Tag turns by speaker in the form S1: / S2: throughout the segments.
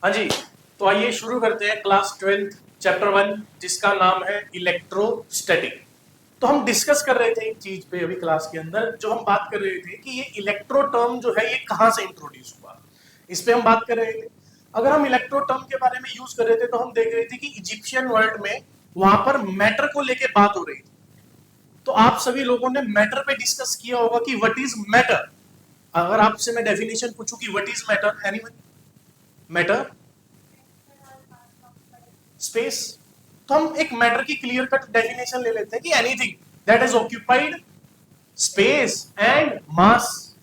S1: हाँ जी, तो आइए शुरू करते हैं क्लास 12 चैप्टर 1 जिसका नाम है इलेक्ट्रोस्टैटिक। तो हम डिस्कस कर रहे थे एक चीज पे अभी क्लास के अंदर, जो हम बात कर रहे थे कि ये इलेक्ट्रो टर्म जो है ये कहाँ से इंट्रोड्यूस हुआ, इस पे हम बात कर रहे थे। अगर हम इलेक्ट्रो टर्म के बारे में यूज कर रहे थे तो हम देख रहे थे कि इजिप्शियन वर्ल्ड में वहां पर मैटर को लेके बात हो रही थी। तो आप सभी लोगों ने मैटर पे डिस्कस किया होगा कि व्हाट इज मैटर। अगर आपसे मैं डेफिनेशन पूछूं कि what is matter, anyone? Matter space. तो हम एक मैटर की क्लियर कट डेफिनेशन ले लेते हैं कि anything that is occupied space and mass.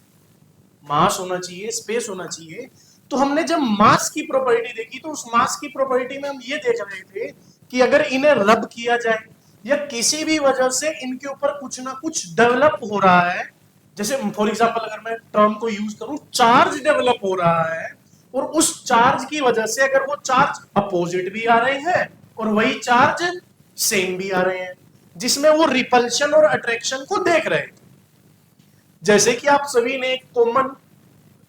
S1: Mass होना चाहिए, स्पेस होना चाहिए। तो हमने जब मास की प्रॉपर्टी देखी तो उस मास की प्रॉपर्टी में हम ये देख रहे थे कि अगर इन्हें रब किया जाए या किसी भी वजह से इनके ऊपर कुछ ना कुछ डेवलप हो रहा है, जैसे फॉर एग्जांपल अगर मैं टर्म को यूज करूं, चार्ज डेवलप हो रहा है और उस चार्ज की वजह से अगर वो चार्ज अपोजिट भी आ रहे हैं और वही चार्ज सेम भी आ रहे हैं, जिसमें वो रिपल्शन और अट्रैक्शन को देख रहे थे। जैसे कि आप सभी ने एक कॉमन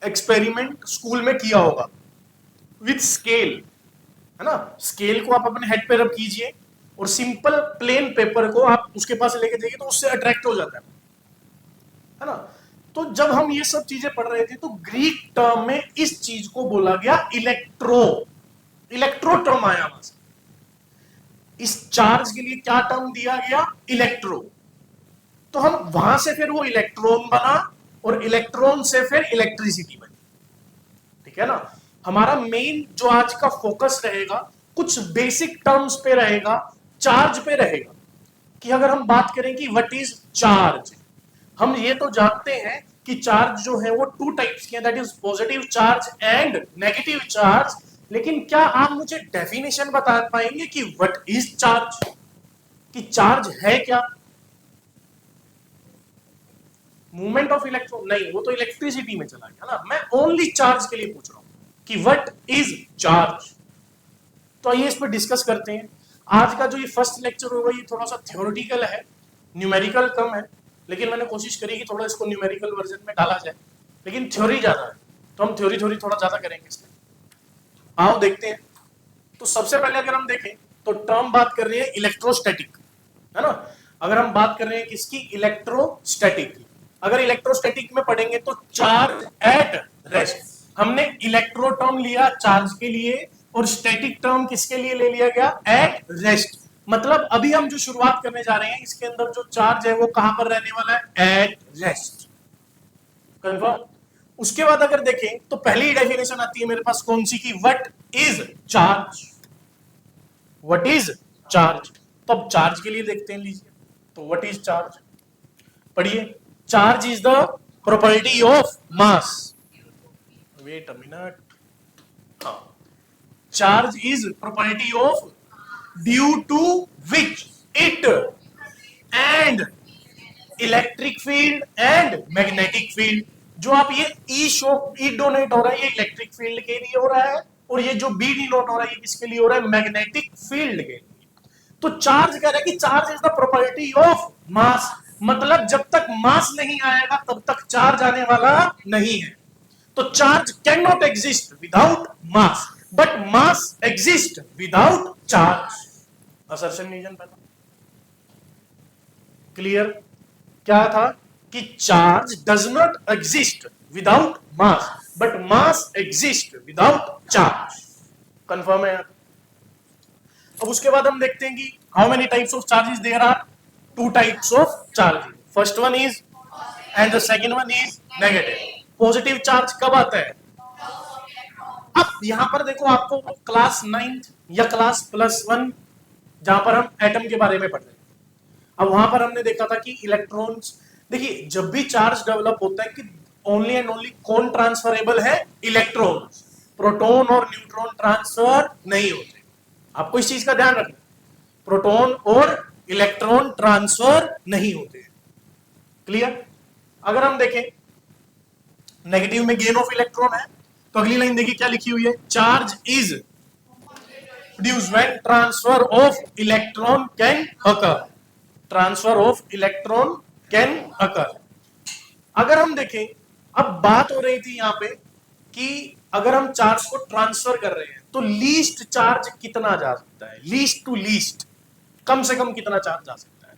S1: एक्सपेरिमेंट स्कूल में किया होगा विथ स्केल, है ना। स्केल को आप अपने हेड पे रब कीजिए और सिंपल प्लेन पेपर को आप उसके पास लेके जाइए तो उससे अट्रैक्ट हो जाता है ना। तो जब हम ये सब चीजें पढ़ रहे थे तो ग्रीक टर्म में इस चीज को बोला गया इलेक्ट्रो। इलेक्ट्रो टर्म आया वहां से। इस चार्ज के लिए क्या टर्म दिया गया? इलेक्ट्रो। तो हम वहां से फिर वो इलेक्ट्रॉन बना और इलेक्ट्रॉन से फिर इलेक्ट्रिसिटी बनी। ठीक है ना। हमारा मेन जो आज का फोकस रहेगा कुछ बेसिक टर्म्स पे रहेगा, चार्ज पे रहेगा। कि अगर हम बात करें कि व्हाट इज चार्ज, हम ये तो जानते हैं कि चार्ज जो है वो टू टाइप्स के हैं, that is positive charge and negative charge. लेकिन क्या आप मुझे डेफिनेशन बता पाएंगे कि व्हाट इज चार्ज, कि चार्ज है क्या? मूवमेंट ऑफ इलेक्ट्रॉन नहीं, वो तो इलेक्ट्रिसिटी में चला गया ना। मैं ओनली चार्ज के लिए पूछ रहा हूं कि व्हाट इज चार्ज। तो आइए इस पर डिस्कस करते हैं। आज का जो ये फर्स्ट लेक्चर होगा ये थोड़ा सा थ्योरेटिकल है, न्यूमेरिकल कम है, लेकिन मैंने कोशिश करी कि थोड़ा इसको न्यूमेरिकल वर्जन में डाला जाए, लेकिन थ्योरी ज्यादा है तो हम थ्योरी थोड़ी थोड़ा ज्यादा करेंगे इसमें। आओ देखते हैं। तो सबसे पहले अगर हम देखें तो टर्म बात कर रही है इलेक्ट्रोस्टैटिक, है ना। अगर हम बात कर रहे हैं किसकी? इलेक्ट्रोस्टैटिक की। अगर इलेक्ट्रोस्टैटिक में पढ़ेंगे तो चार्ज एट रेस्ट। हमने इलेक्ट्रो टर्म लिया चार्ज के लिए और स्टैटिक टर्म किसके लिए ले लिया गया? At rest. मतलब अभी हम जो शुरुआत करने जा रहे हैं इसके अंदर जो चार्ज है वो कहां पर रहने वाला है? At rest. कंफर्म। उसके बाद अगर देखें तो पहली डेफिनेशन आती है मेरे पास कौन सी की? What is charge. What is charge. तो अब चार्ज के लिए देखते हैं, लीजिए। तो व्हाट इज चार्ज, पढ़िए। Charge is the property of mass. Wait a minute. हाँ, charge is property of due to which it and electric field and magnetic field. जो आप ये ई शो ई डोनेट हो रहा है ये इलेक्ट्रिक फील्ड के लिए हो रहा है और ये जो बी डिनोट हो रहा है ये किसके लिए हो रहा है? मैग्नेटिक फील्ड के लिए। तो चार्ज कह रहा है कि charge is the property of मास। मतलब जब तक मास नहीं आएगा तब तक चार्ज आने वाला नहीं है। तो charge can not exist without mass, but mass exist without charge. Assertion reason पहला क्लियर। क्या था कि charge does not exist without mass, but mass exist without charge. Confirm है? अब उसके बाद हम देखते हैं कि how many types of charges there are. Two types of charges, first one is and the second one is negative. Positive charge कब आता है? अब यहां पर देखो आपको क्लास 9 या क्लास +1 जहां पर हम एटम के बारे में पढ़ रहे हैं, अब वहां पर हमने देखा था कि इलेक्ट्रॉन्स, देखिए जब भी चार्ज डेवलप होता है कि ओनली एंड ओनली कौन ट्रांसफरेबल है? इलेक्ट्रॉन। प्रोटॉन और न्यूट्रॉन ट्रांसफर नहीं होते। आपको इस चीज का ध्यान रखना, प्रोटॉन और इलेक्ट्रॉन ट्रांसफर नहीं होते। क्लियर। अगर हम देखें नेगेटिव में गेन ऑफ इलेक्ट्रॉन है, तो अगली लाइन देखिए क्या लिखी हुई है? Charge is produced when transfer of electron can occur. Transfer of electron can occur. अगर हम देखें, अब बात हो रही थी यहां पे कि अगर हम चार्ज को ट्रांसफर कर रहे हैं तो लीस्ट चार्ज कितना जा सकता है, लीस्ट टू लीस्ट, कम से कम कितना चार्ज जा सकता है।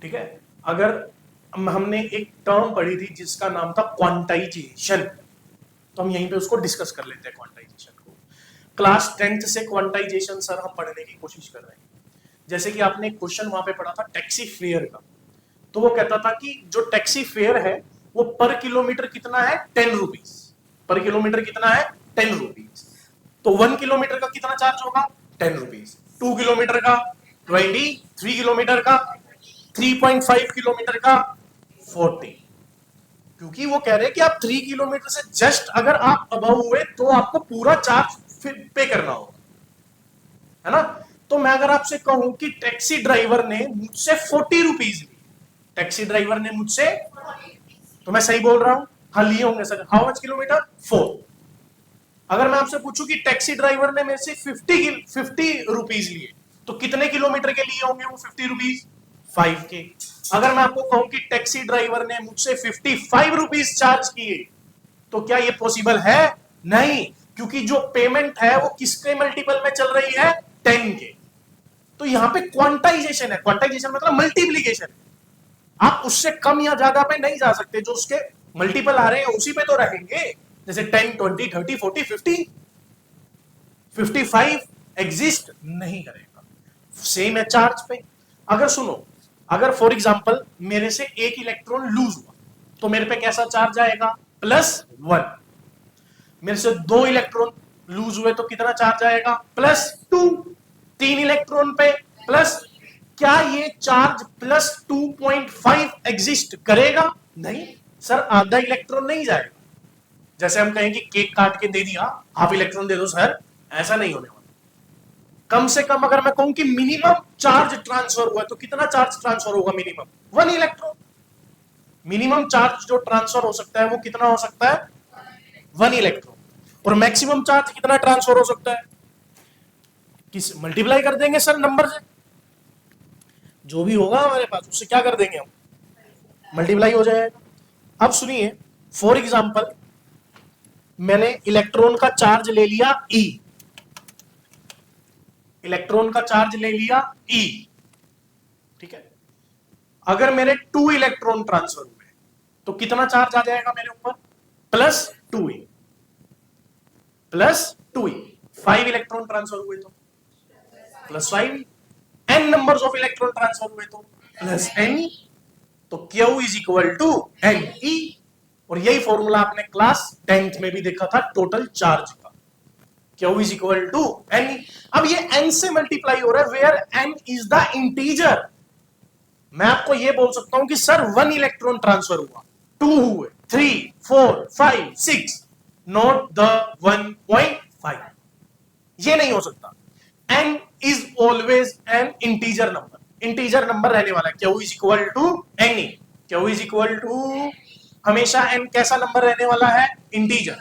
S1: ठीक है, अगर हमने एक टर्म पढ़ी थी जिसका नाम था क्वांटाइजेशन, तो हम यहीं पे उसको डिस्कस कर लेते हैं क्वांटाइजेशन को। क्लास 10th से क्वांटाइजेशन सर हम पढ़ने की कोशिश कर रहे हैं। जैसे कि आपने एक क्वेश्चन वहां पे पढ़ा था टैक्सी फेयर का, तो वो कहता था कि जो टैक्सी फेयर है वो पर किलोमीटर कितना है, 10 रुपीज पर किलोमीटर, कितना है 10 रुपीज। तो 1 किलोमीटर का कितना चार्ज होगा, 10 रुपीज, 2 किलोमीटर का 20, 3 किलोमीटर का 3.5 किलोमीटर का 40। क्योंकि वो कह रहे हैं कि आप 3 किलोमीटर से जस्ट अगर आप अबव हुए तो आपको पूरा चार्ज पे करना होगा, है ना। तो मैं अगर आपसे कहूं कि टैक्सी ड्राइवर ने मुझसे 40 रुपीज लिए, टैक्सी ड्राइवर ने मुझसे, तो मैं सही बोल रहा हूं, हाँ लिए होंगे सर। How much kilometre, 4। अगर मैं आपसे पूछूं कि टैक्सी ड्राइवर ने मेरे से 50 रुपीज लिए, तो कितने किलोमीटर के लिए होंगे वो 50 रुपीज, 5 के। अगर मैं आपको कहूं कि टैक्सी ड्राइवर ने मुझसे 55 रुपीज चार्ज किए, तो क्या ये पॉसिबल है, नहीं, क्योंकि जो पेमेंट है वो किसके मल्टीपल में चल रही है, 10 के। तो यहां पे क्वांटाइजेशन है, क्वांटाइजेशन मतलब मल्टीप्लीकेशन, आप उससे कम या ज्यादा पे नहीं जा सकते, जो उसके मल्टीपल आ रहे हैं उसी पे तो रहेंगे। जैसे 10, 20, 30, 40, 50, 55 एग्जिस्ट नहीं करेगा। सेम है चार्ज पे। अगर सुनो, अगर फॉर एग्जांपल मेरे से एक इलेक्ट्रॉन लूज हुआ, तो मेरे पे कैसा चार्ज आएगा, +1। मेरे से 2 इलेक्ट्रॉन लूज हुए तो कितना चार्ज आएगा, +2। 3 इलेक्ट्रॉन पे प्लस, क्या ये चार्ज +2.5 एग्जिस्ट करेगा, नहीं सर, आधा इलेक्ट्रॉन नहीं जाएगा। जैसे हम कहें कि केक काट के दे दिया, हाफ इलेक्ट्रॉन दे दो सर, ऐसा नहीं होने वाला। कम से कम अगर मैं कहूं कि मिनिमम चार्ज ट्रांसफर हुआ, तो कितना चार्ज ट्रांसफर होगा, मिनिमम 1 इलेक्ट्रॉन। मिनिमम चार्ज जो ट्रांसफर हो सकता है वो कितना हो सकता है, 1 इलेक्ट्रॉन। और मैक्सिमम चार्ज कितना ट्रांसफर हो सकता है, किस मल्टीप्लाई कर देंगे सर नंबर से, जो भी होगा हमारे पास उससे क्या कर देंगे हम, मल्टीप्लाई हो जाएगा। अब सुनिए, फॉर एग्जांपल मैंने इलेक्ट्रॉन का चार्ज ले लिया E, इलेक्ट्रॉन का चार्ज ले लिया E, ठीक है। अगर मेरे 2 इलेक्ट्रॉन ट्रांसफर हुए तो कितना चार्ज आ जाएगा मेरे ऊपर, +2E, +2E। 5 इलेक्ट्रॉन ट्रांसफर हुए तो +5, n numbers of electron transfer हुए तो +n, तो Q is equal to NE। और यही फॉर्मूला आपने क्लास 10th में भी देखा था टोटल चार्ज का, Q is equal to NE। अब ये n से मल्टीप्लाई हो रहा है, where n is the integer. मैं आपको ये बोल सकता हूं कि सर 1 इलेक्ट्रॉन ट्रांसफर हुआ, 2 हुए, 3, 4, 5, 6, नॉट द 1.5, ये नहीं हो सकता। n is always an integer number, integer number रहने वाला है। Q is equal to NE, Q is equal to, हमेशा n कैसा नंबर रहने वाला है, इंटीजर,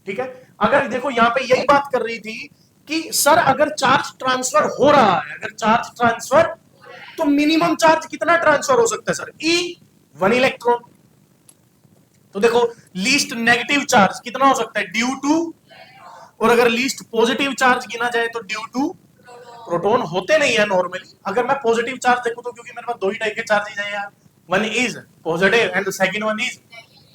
S1: ठीक है। अगर देखो यहां पे यही बात कर रही थी कि सर अगर चार्ज ट्रांसफर हो रहा है, अगर चार्ज ट्रांसफर, तो मिनिमम चार्ज कितना ट्रांसफर हो सकता है सर, E, 1 इलेक्ट्रॉन। तो देखो लीस्ट नेगेटिव चार्ज कितना हो सकता है, ड्यू टू, और अगर लीस्ट पॉजिटिव चार्ज गिना जाए तो ड्यू टू प्रोटॉन। होते नहीं है नॉर्मली। अगर मैं पॉजिटिव चार्ज देखूं तो, क्योंकि मेरे पास 2 ही टाइप के चार्जेस हैं यार, one is positive and the second one is,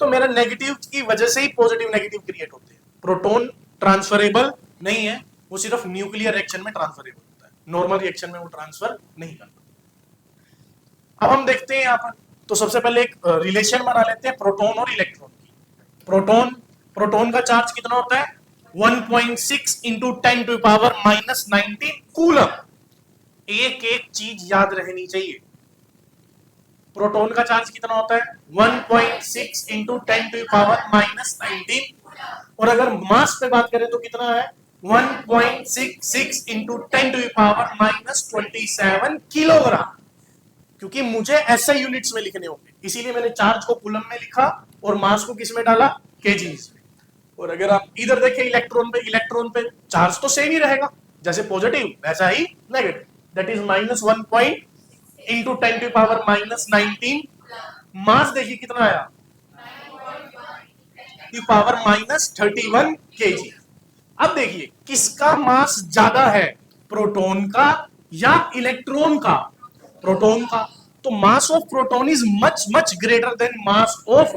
S1: तो मेरा नेगेटिव की वजह से ही पॉजिटिव नेगेटिव क्रिएट होते हैं। प्रोटॉन ट्रांसफरेबल नहीं है, वो सिर्फ न्यूक्लियर रिएक्शन में ट्रांसफरेबल होता है, नॉर्मल रिएक्शन में वो ट्रांसफर नहीं करता। अब हम देखते हैं यहाँ पर, तो सबसे पहले एक रिलेशन बना लेते हैं प्रोटॉन और इलेक्ट्रॉन की। प्रोटॉन का चार्ज कितना होता है, 1.6 इंटू 10⁻⁻19 कूलम। एक एक चीज याद रहनी चाहिए, प्रोटॉन का चार्ज कितना होता है, 1.6 इंटू 10⁻⁻19, और अगर मास पे बात करें तो कितना है, 1.66 इंटू 10⁻⁻27 किलोग्राम। क्योंकि मुझे ऐसे यूनिट्स में लिखने होंगे, इसीलिए मैंने चार्ज को कूलम में लिखा और मास को किस में डाला, केजीज में। और अगर आप इधर देखें इलेक्ट्रॉन पे चार्ज तो सेम ही रहेगा, जैसे पॉजिटिव वैसा ही negative, that is -1 point into 10⁻⁻19। Mass देखिए कितना आया, पावर -31 kg। अब देखिए किसका मास ज्यादा है, प्रोटॉन का या इलेक्ट्रॉन का? प्रोटॉन का। तो मास of proton is much much greater then mass of,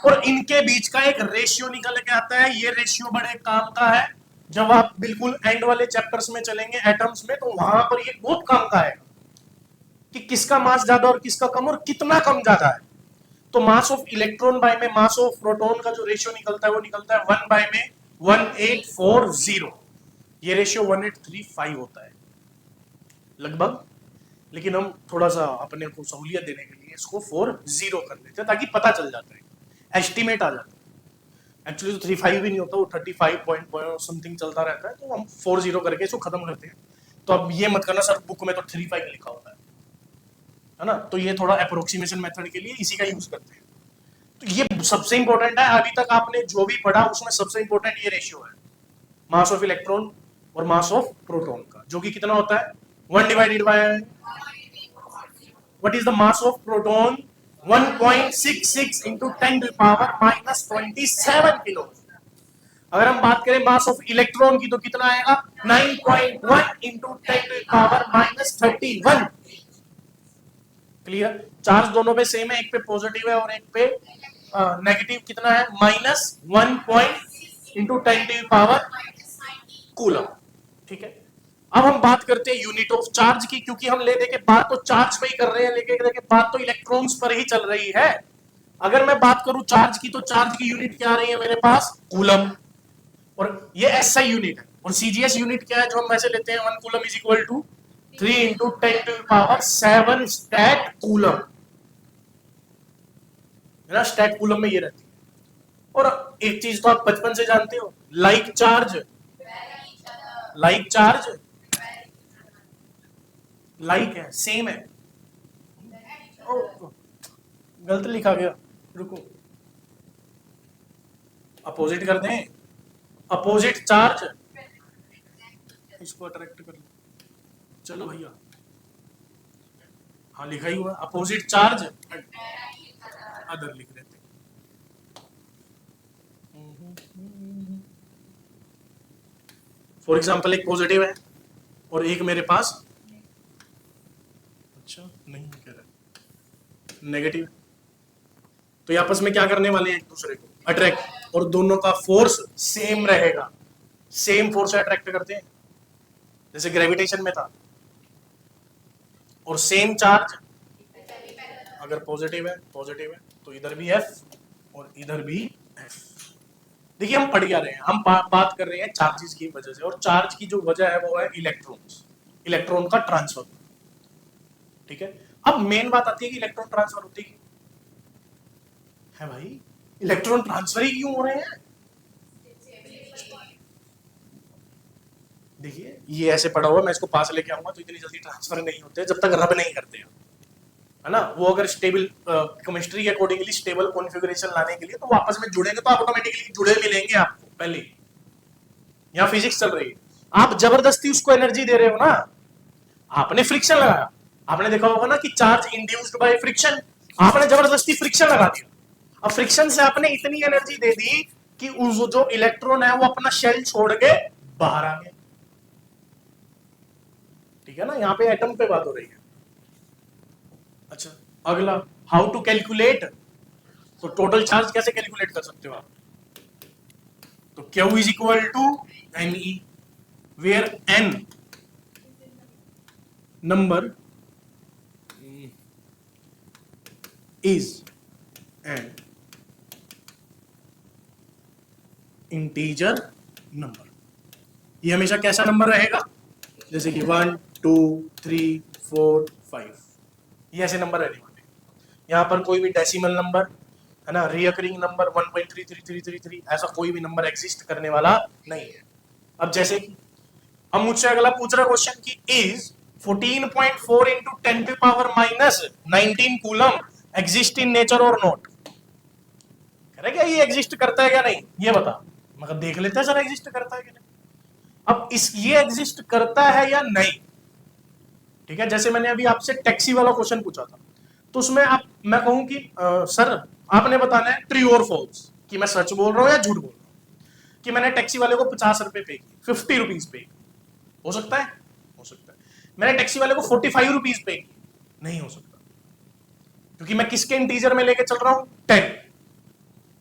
S1: और इनके बीच का एक रेशियो निकल के आता है। ये रेशियो बड़े काम का है, जब आप बिल्कुल एंड वाले चैप्टर्स में चलेंगे एटम्स में, तो वहां पर ये बहुत काम का है कि किसका मास ज्यादा और किसका कम, और कितना कम ज्यादा है। तो मास ऑफ इलेक्ट्रॉन बाय में मास ऑफ प्रोटॉन का जो रेशियो निकलता है वो निकलता है 1 बाय में 1840। ये रेशियो 1835 होता है लगभग, लेकिन हम थोड़ा सा अपने को सहूलियत देने के लिए इसको 40 कर लेते हैं, ताकि पता चल जाता है, एस्टिमेट आ जाता है। एक्चुअली तो 35 भी नहीं होता, वो 35 पॉइंट समथिंग चलता रहता है, तो हम 40 करके इसको खत्म करते हैं। तो अब ये मत करना सर बुक में तो 35 लिखा होता है ना, तो ये थोड़ा अप्रोक्सीमेशन मेथड के लिए इसी का यूज करते हैं। तो ये सबसे इंपॉर्टेंट है, अभी तक आपने जो भी पढ़ा उसमें सबसे इंपॉर्टेंट ये रेशियो है, मास ऑफ इलेक्ट्रॉन और मास ऑफ प्रोटॉन का, जो कि कितना होता है 1 divided by, what is the mass of proton, 1.66 into 10 to the power -27 kilo. अगर हम बात करें मास ऑफ इलेक्ट्रॉन की तो कितना आएगा 9.1 into 10 to the power -31। Clear? Charge दोनों पे सेम है, एक पे पॉजिटिव है और एक पे नेगेटिव। कितना है -1 into 10 to the power coulomb. ठीक है, अब हम बात करते हैं यूनिट ऑफ चार्ज की, क्योंकि हम ले देके बात तो चार्ज पे ही कर रहे हैं, लेके देके बात तो इलेक्ट्रॉन्स पर ही चल रही है। अगर मैं बात करूं चार्ज की, तो चार्ज की यूनिट क्या आ रही है मेरे पास, कूलम, और ये एसआई यूनिट है। और सीजीएस यूनिट क्या है जो हम वैसे लेते हैं, 1 coulomb is equal to 3 into 10 to the power 7 stat coulomb. मेरा स्टैट कूलम में ये रहती है। और एक चीज तो आप बचपन से जानते हो, like charge, like charge like है, सेम है। गलत लिखा गया, रुको, अपोजिट कर दें, अपोजिट चार्ज, इसको अट्रैक्ट कर लो, चलो भैया, हाँ लिखा ही हुआ अपोजिट चार्ज अदर लिख देते। फॉर एग्जाम्पल एक पॉजिटिव है और एक मेरे पास, अच्छा नहीं कह रहा, नेगेटिव, तो ये आपस में क्या करने वाले हैं, एक दूसरे को अट्रैक्ट, और दोनों का फोर्स सेम रहेगा। सेम फोर्स से अट्रैक्ट करते हैं, जैसे ग्रेविटेशन में था। और सेम चार्ज अगर पॉजिटिव है तो इधर भी एफ और इधर भी एफ। देखिए हम पढ़ क्या रहे हैं, हम बात कर रहे हैं चार्जेस की वजह से, और चार्ज की जो वजह है वो है इलेक्ट्रॉन्स, इलेक्ट्रॉन का ट्रांसफर। ठीक है, अब मेन बात आती है कि इलेक्ट्रॉन ट्रांसफर होती है भाई, इलेक्ट्रॉन ट्रांसफर ही क्यों हो रहे हैं? देखिए ये ऐसे पड़ा हुआ, मैं इसको पास लेके आऊंगा तो इतनी जल्दी ट्रांसफर नहीं होते जब तक रब नहीं करते हैं, है ना। वो अगर स्टेबल केमिस्ट्री के अकॉर्डिंगली स्टेबल कॉन्फ़िगरेशन लाने के लिए तो आपस में जुड़ेंगे तो ऑटोमेटिकली जुड़े मिलेंगे आपको। पहले यहाँ फिजिक्स चल रही है, आप जबरदस्ती उसको एनर्जी दे रहे हो ना, आपने फ्रिक्शन लगाया, आपने देखा होगा ना कि चार्ज इंड्यूस्ड बाय फ्रिक्शन, आपने जबरदस्ती फ्रिक्शन लगा दिया। अब फ्रिक्शन से आपने इतनी एनर्जी दे दी कि उस जो इलेक्ट्रॉन है वो अपना शेल छोड़ के बाहर आ गया। ठीक है ना, यहाँ पे एटम पे बात हो रही है। अच्छा अगला, हाउ टू कैलकुलेट, तो टोटल चार्ज कैसे कैलकुलेट कर सकते हो आप, तो Q is equal to Ne, where N number is an integer number. ये हमेशा कैसा नंबर रहेगा, जैसे कि 1 2 3 4 5, ये ऐसे नंबर रहने वाले। यहाँ पर कोई भी डेसिमल नंबर, है ना, रिकरिंग नंबर 1.33333 ऐसा कोई भी नंबर एग्जिस्ट करने वाला नहीं है। अब जैसे कि अब मुझसे अगला पूछ रहा क्वेश्चन कि is 14.4 into 10 to the power -19 coulomb exist in nature और नॉट। कह रहे क्या ये एग्जिस्ट करता है क्या नहीं, ये बता, मगर देख लेते हैं सर एग्जिस्ट करता है क्या नहीं। अब इस ये एग्जिस्ट करता है या नहीं, ठीक है। जैसे मैंने अभी आपसे टैक्सी वाला क्वेश्चन पूछा था, तो उसमें आप मैं कहूं कि सर आपने बताना है ट्रू और फॉल्स, कि मैं सच बोल रहा हूं या झूठ बोल रहा हूं, कि मैंने टैक्सी वाले को 50 रुपए पे किए, 50 रुपीज पे, हो सकता है? हो सकता है। मैंने टैक्सी वाले को 45 रुपीज पे किए, नहीं हो सकता, क्योंकि मैं किसके इंटीजर में लेके चल रहा हूं? 10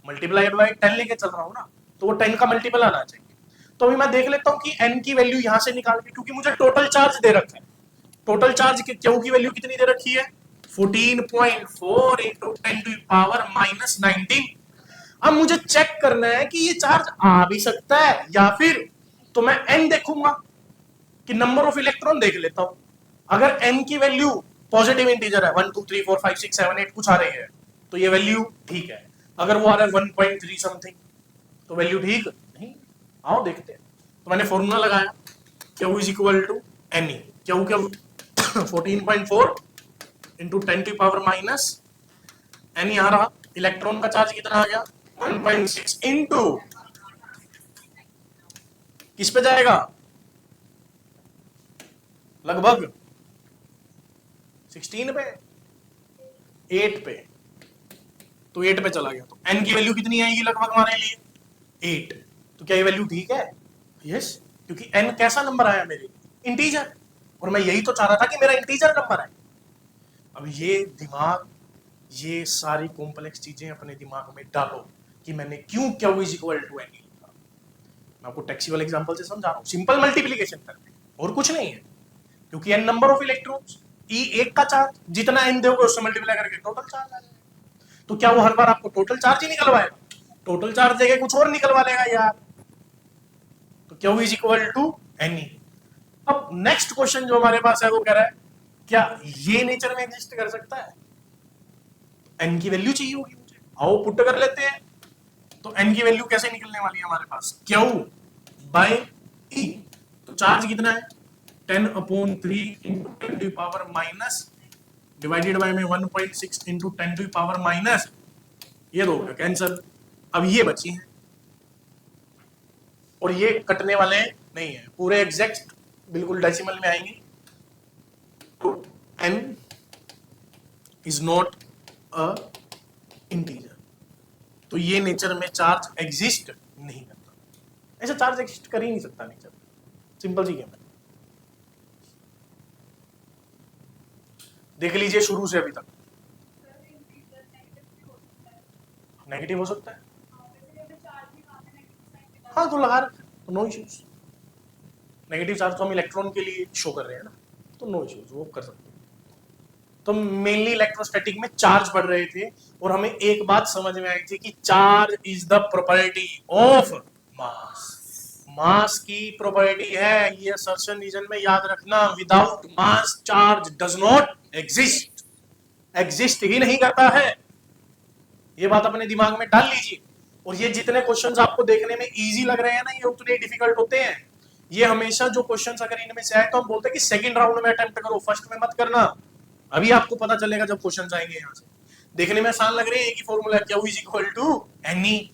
S1: मल्टीप्लाइड बाय 10 लेके चल रहा हूं ना, तो वो 10 का मल्टीपल आना चाहिए। तो अभी मैं देख लेता हूं कि n की वैल्यू यहां से निकाल के, क्योंकि मुझे टोटल चार्ज दे रखा है, टोटल चार्ज क्यू की वैल्यू कितनी दे रखी है? 14.4 इंटू 10 टू पावर माइनस 19। अब मुझे चेक करना है कि ये चार्ज आ भी सकता है या फिर, तो मैं n देखूंगा कि नंबर ऑफ इलेक्ट्रॉन देख लेता हूं। अगर n की वैल्यू पॉजिटिव इंटीजर है, 1 2 3 4 5 6 7 8 कुछ आ रही है, तो ये वैल्यू ठीक है। अगर वो आ रहा है 1.3 समथिंग, तो वैल्यू ठीक नहीं। आओ देखते हैं। तो मैंने फॉर्मूला लगाया, Q is equal to NE, Q 14.4 into 10 to power minus NE आ रहा, इलेक्ट्रॉन का चार्ज कितना आ गया? 1.6 इंटू किस पे जाएगा? लगभग 16 पे, 8 पे, तो 8 पे चला गया, तो n की वैल्यू कितनी आएगी लगभग हमारे लिए? 8। तो क्या ये वैल्यू ठीक है? यस, क्योंकि n कैसा नंबर आया मेरे लिए? इंटीजर, और मैं यही तो चाह रहा था कि मेरा इंटीजर नंबर है। अब ये दिमाग, ये सारी कॉम्प्लेक्स चीजें अपने दिमाग में डालो कि मैंने क्यों Q is equal to NE लिखा। मैं आपको टैक्सी वाले एग्जांपल से समझा रहा हूं, सिंपल मल्टीप्लिकेशन करके, और कुछ नहीं है, क्योंकि n number of electrons, E एक का चार्ज, जितना n दोगे उससे मल्टीप्लाई करके टोटल चार्ज आ जाएगा। तो क्या वो हर बार आपको टोटल चार्ज ही निकलवाएगा? टोटल चार्ज देके कुछ और निकलवा लेगा यार। तो Q is equal to NE। अब नेक्स्ट क्वेश्चन जो हमारे पास है वो कह रहा है, क्या ये नेचर में एग्जिस्ट कर सकता है? n की वैल्यू चाहिए होगी मुझे, आओ पुट कर लेते हैं। तो n की वैल्यू कैसे निकलने वाली है हमारे पास? Q by E। तो चार्ज कितना है? 10/3 into 10 to power minus divided by में 1.6 इंटू 10 टू पावर माइनस, ये दो कैंसिल। अब ये बची हैं, और ये कटने वाले नहीं है, पूरे एग्जैक्ट बिल्कुल डेसिमल में आएंगे। तो n is not a integer, तो ये नेचर में चार्ज एग्जिस्ट नहीं करता। ऐसा चार्ज एग्जिस्ट कर ही नहीं सकता नेचर में, सिंपल सी गेम है। देख लीजिए शुरू से अभी तक। नेगेटिव हो सकता है, हाँ, तो लगा रखे, तो नो इश्यूज। नेगेटिव चार्ज तो हम इलेक्ट्रॉन के लिए शो कर रहे हैं ना, तो नो इश्यूज, वो कर सकते हैं। तो मेनली इलेक्ट्रोस्टैटिक में चार्ज पढ़ रहे थे, और हमें एक बात समझ में आई थी कि charge is the property of mass. Mass की प्रॉपर्टी है, ये असर्शन रीजन में याद रखना, without mass charge does not exist, exist ही नहीं करता है। ये बात अपने दिमाग में डाल लीजिए। और ये जितने क्वेश्चंस आपको देखने में इजी लग रहे हैं ना, ये उतने डिफिकल्ट होते हैं। ये हमेशा जो क्वेश्चंस अगर इनमें से आए तो हम बोलते हैं कि सेकंड राउंड में अटेम्प्ट करो, फर्स्ट में मत करना। अभी आपको पता चलेगा जब क्वेश्चंस आएंगे। यहाँ से देखने में आसान लग रहे हैं, एक ही फॉर्मूला है, Q is equal to NE,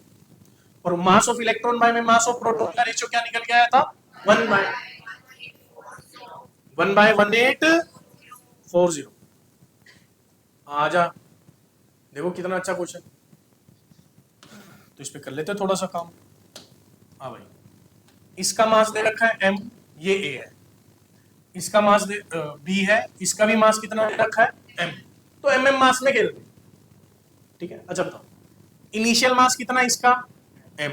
S1: और मास ऑफ इलेक्ट्रॉन बाय में मास ऑफ प्रोटॉन का रेशियो क्या निकल के आया था? 1/1840। आजा, देखो कितना अच्छा क्वेश्चन। तो इस पे कर लेते हैं थोड़ा सा काम। हाँ भाई, इसका मास दे रखा है M, ये A है, इसका मास B है, इसका भी मास कितना दे रखा है? M। तो mm मास में खेलते हैं, ठीक है। अच्छा बताओ, इनिशियल मास कितना इसका? M,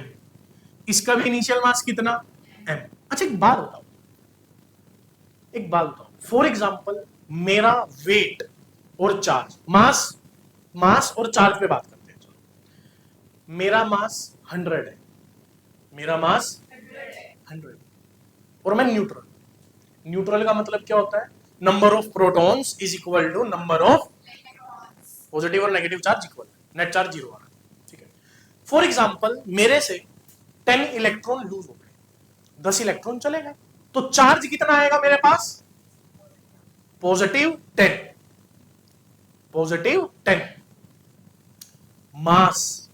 S1: इसका भी इनिशियल मास कितना? M। अच्छा एक बात बताओ, फॉर एग्जाम्पल मेरा वेट और चार्ज, मास और चार्ज पे बात करते हैं। चलो, मेरा मास 100 है, मेरा मास 100, और मैं न्यूट्रल। न्यूट्रल का मतलब क्या होता है? Number of protons is equal to number of positive और negative charge equal, net charge 0 आ रहा है, ठीक है। फॉर एग्जाम्पल मेरे से 10 इलेक्ट्रॉन लूज हो गए, 10 इलेक्ट्रॉन चले गए, तो चार्ज कितना आएगा मेरे पास? +10, +10। मास,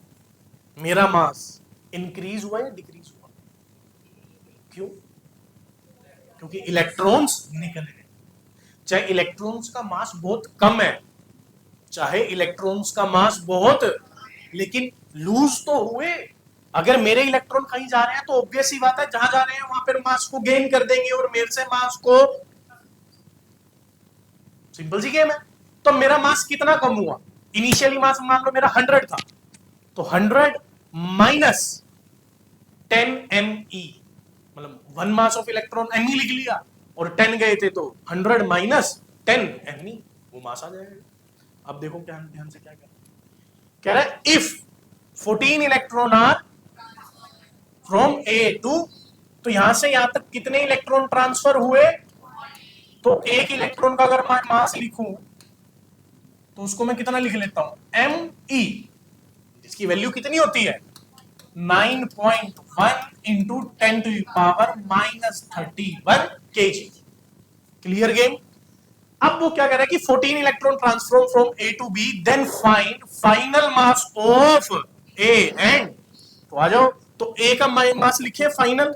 S1: मेरा मास इंक्रीज हुआ या डिक्रीज हुआ? क्यों? क्योंकि इलेक्ट्रॉन्स निकल गए। चाहे इलेक्ट्रॉन्स का मास बहुत कम है, चाहे इलेक्ट्रॉन्स का मास बहुत, लेकिन लूज तो हुए। अगर मेरे इलेक्ट्रॉन कहीं जा रहे हैं तो ऑब्वियस सी बात है जहां जा रहे हैं वहां पर मास को गेन कर देंगे और मेरे से मास को, सिंपल सी गेम है। तो मेरा मास कितना कम हुआ? इनिशियली मास मान लो मेरा 100 था, तो 100 माइनस 10 ME, मतलब 1 मास ऑफ इलेक्ट्रॉन Me लिख लिया और 10 गए थे तो 100 माइनस 10 Me, वो मास आ जाएगा। अब देखो क्या ध्यान से क्या कह रहा है, if 14 electron are from A to, तो यहां से यहां तक कितने इलेक्ट्रॉन ट्रांसफर हुए? तो एक इलेक्ट्रॉन का अगर मैं मास लिखूं तो उसको मैं कितना लिख लेता हूं, Me, जिसकी वैल्यू कितनी होती है 9.1 into 10 to power -31 kg। Clear game. अब वो क्या कह रहा है कि 14 electron transform from A to B, then find final mass of A and, तो आ जाओ, तो ए का मास लिखे फाइनल,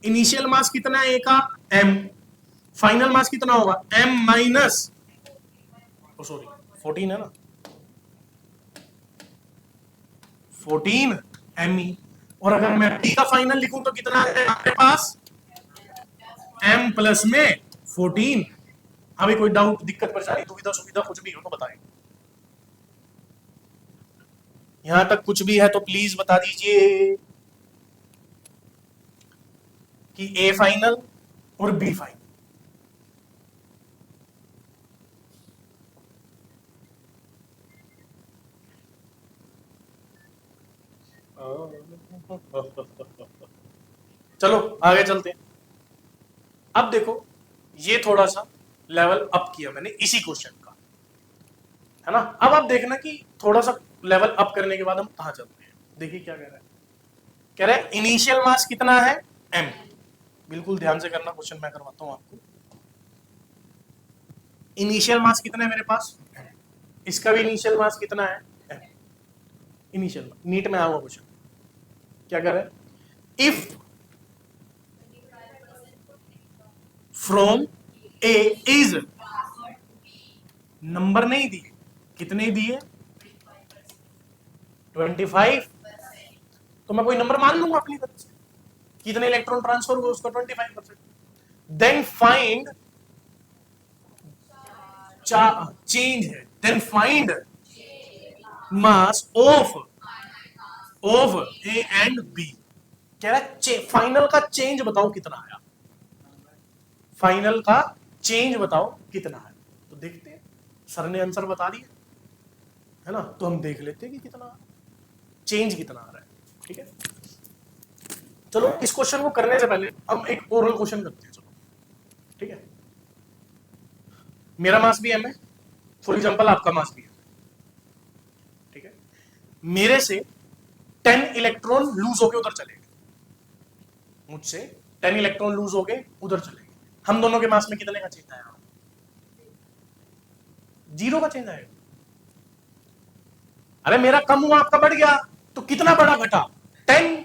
S1: इनिशियल मास कितना है ए का m, फाइनल मास कितना होगा m माइनस, सॉरी 14 है ना, 14 Me, और अगर मैं p का फाइनल लिखूं तो कितना है आपके पास m प्लस में 14। अभी कोई डाउट, दिक्कत, परेशानी, दुविधा, सुविधा कुछ भी हो तो बताएं। यहां तक कुछ भी है तो प्लीज बता दीजिए कि ए फाइनल और बी फाइनल। चलो आगे चलते हैं। अब देखो ये थोड़ा सा लेवल अप किया मैंने इसी क्वेश्चन का, है ना। अब आप देखना कि थोड़ा सा लेवल अप करने के बाद हम कहां चलते हैं। देखिए क्या कह रहा है, कह रहा है इनिशियल मास कितना है m, बिल्कुल ध्यान से करना, क्वेश्चन मैं करवाता हूं आपको। इनिशियल मास कितना है मेरे पास, इसका भी इनिशियल मास कितना है m, इनिशियल नीट में आया हुआ क्वेश्चन। क्या कह रहा है, if from A is, number नहीं दिए, कितने दिए 25, तो मैं कोई नंबर मान लूंगा अपनी तरफ से, कितने इलेक्ट्रॉन ट्रांसफर हुए उसका 25%। देन फाइंड, चेंज है, then find mass of A and B. कह रहा है फाइनल का चेंज बताओ कितना आया, फाइनल का चेंज बताओ कितना है। तो देखते हैं, सर ने आंसर बता दिया है ना, तो हम देख लेते हैं कि कितना चेंज कितना आ रहा है। ठीक है, चलो इस क्वेश्चन को करने से पहले हम एक ओरल क्वेश्चन करते हैं। चलो ठीक है, मेरा मास भी m है, फॉर एग्जांपल आपका मास भी है, ठीक है। मेरे से 10 इलेक्ट्रॉन लूज होके उधर चले गए, मुझसे 10 इलेक्ट्रॉन लूज होके उधर चले गए, हम दोनों के मास में कितने का चेंज आया? 0 का चेंज आएगा। अरे मेरा कम हुआ आपका बढ़ गया, तो कितना बड़ा घटा? 10।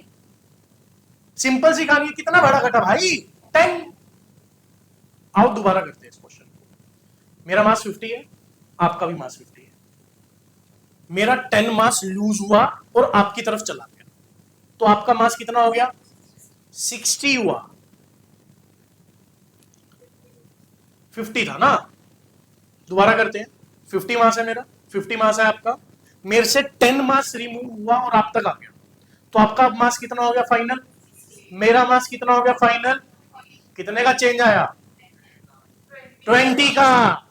S1: सिंपल सी कहानी, कितना बड़ा घटा भाई? 10। आओ दोबारा करते हैं इस क्वेश्चन को। मेरा मास 50 है, आपका भी मास 50 है, मेरा 10 मास लूज हुआ और आपकी तरफ चला गया, तो आपका मास कितना हो गया? 60 हुआ। 50 था ना, दोबारा करते हैं। 50 मास है मेरा, 50 मास है आपका, मेरे से 10 मास रिमूव हुआ और आप तक आ गया, तो आपका मास कितना हो गया फाइनल? मेरा मास कितना हो गया फाइनल? कितने का चेंज आया? 20 का।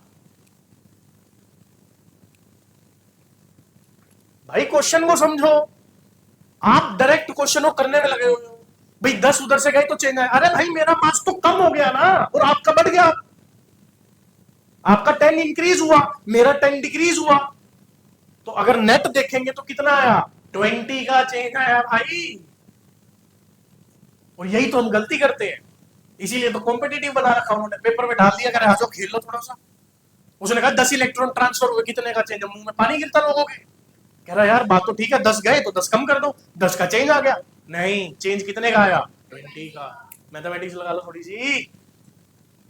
S1: भाई क्वेश्चन को समझो, आप डायरेक्ट क्वेश्चन को करने में लगे हुए हो। भाई 10 उधर से गए तो चेंज आया, अरे भाई मेरा मास तो कम हो गया ना और आपका बढ़ गया, आपका 10 इंक्रीज हुआ, मेरा 10 डिक्रीज हुआ, तो अगर नेट देखेंगे तो कितना आया? 20 का चेंज आया भाई। और यही तो हम गलती करते हैं, इसीलिए तो कॉम्पिटिटिव बना रखा उन्होंने, पेपर में डाल दिया, करे आ जाओ खेल लो थोड़ा सा। उसने कहा 10 इलेक्ट्रॉन ट्रांसफर हुए, कितने का चेंज? मुंह में पानी गिरता लोगों के। कह रहा यार बात तो ठीक है, 10 गए तो 10 कम कर दो, 10 का चेंज आ गया। नहीं, चेंज कितने का आया? 20 का। मैथमेटिक्स लगा लो थोड़ी सी,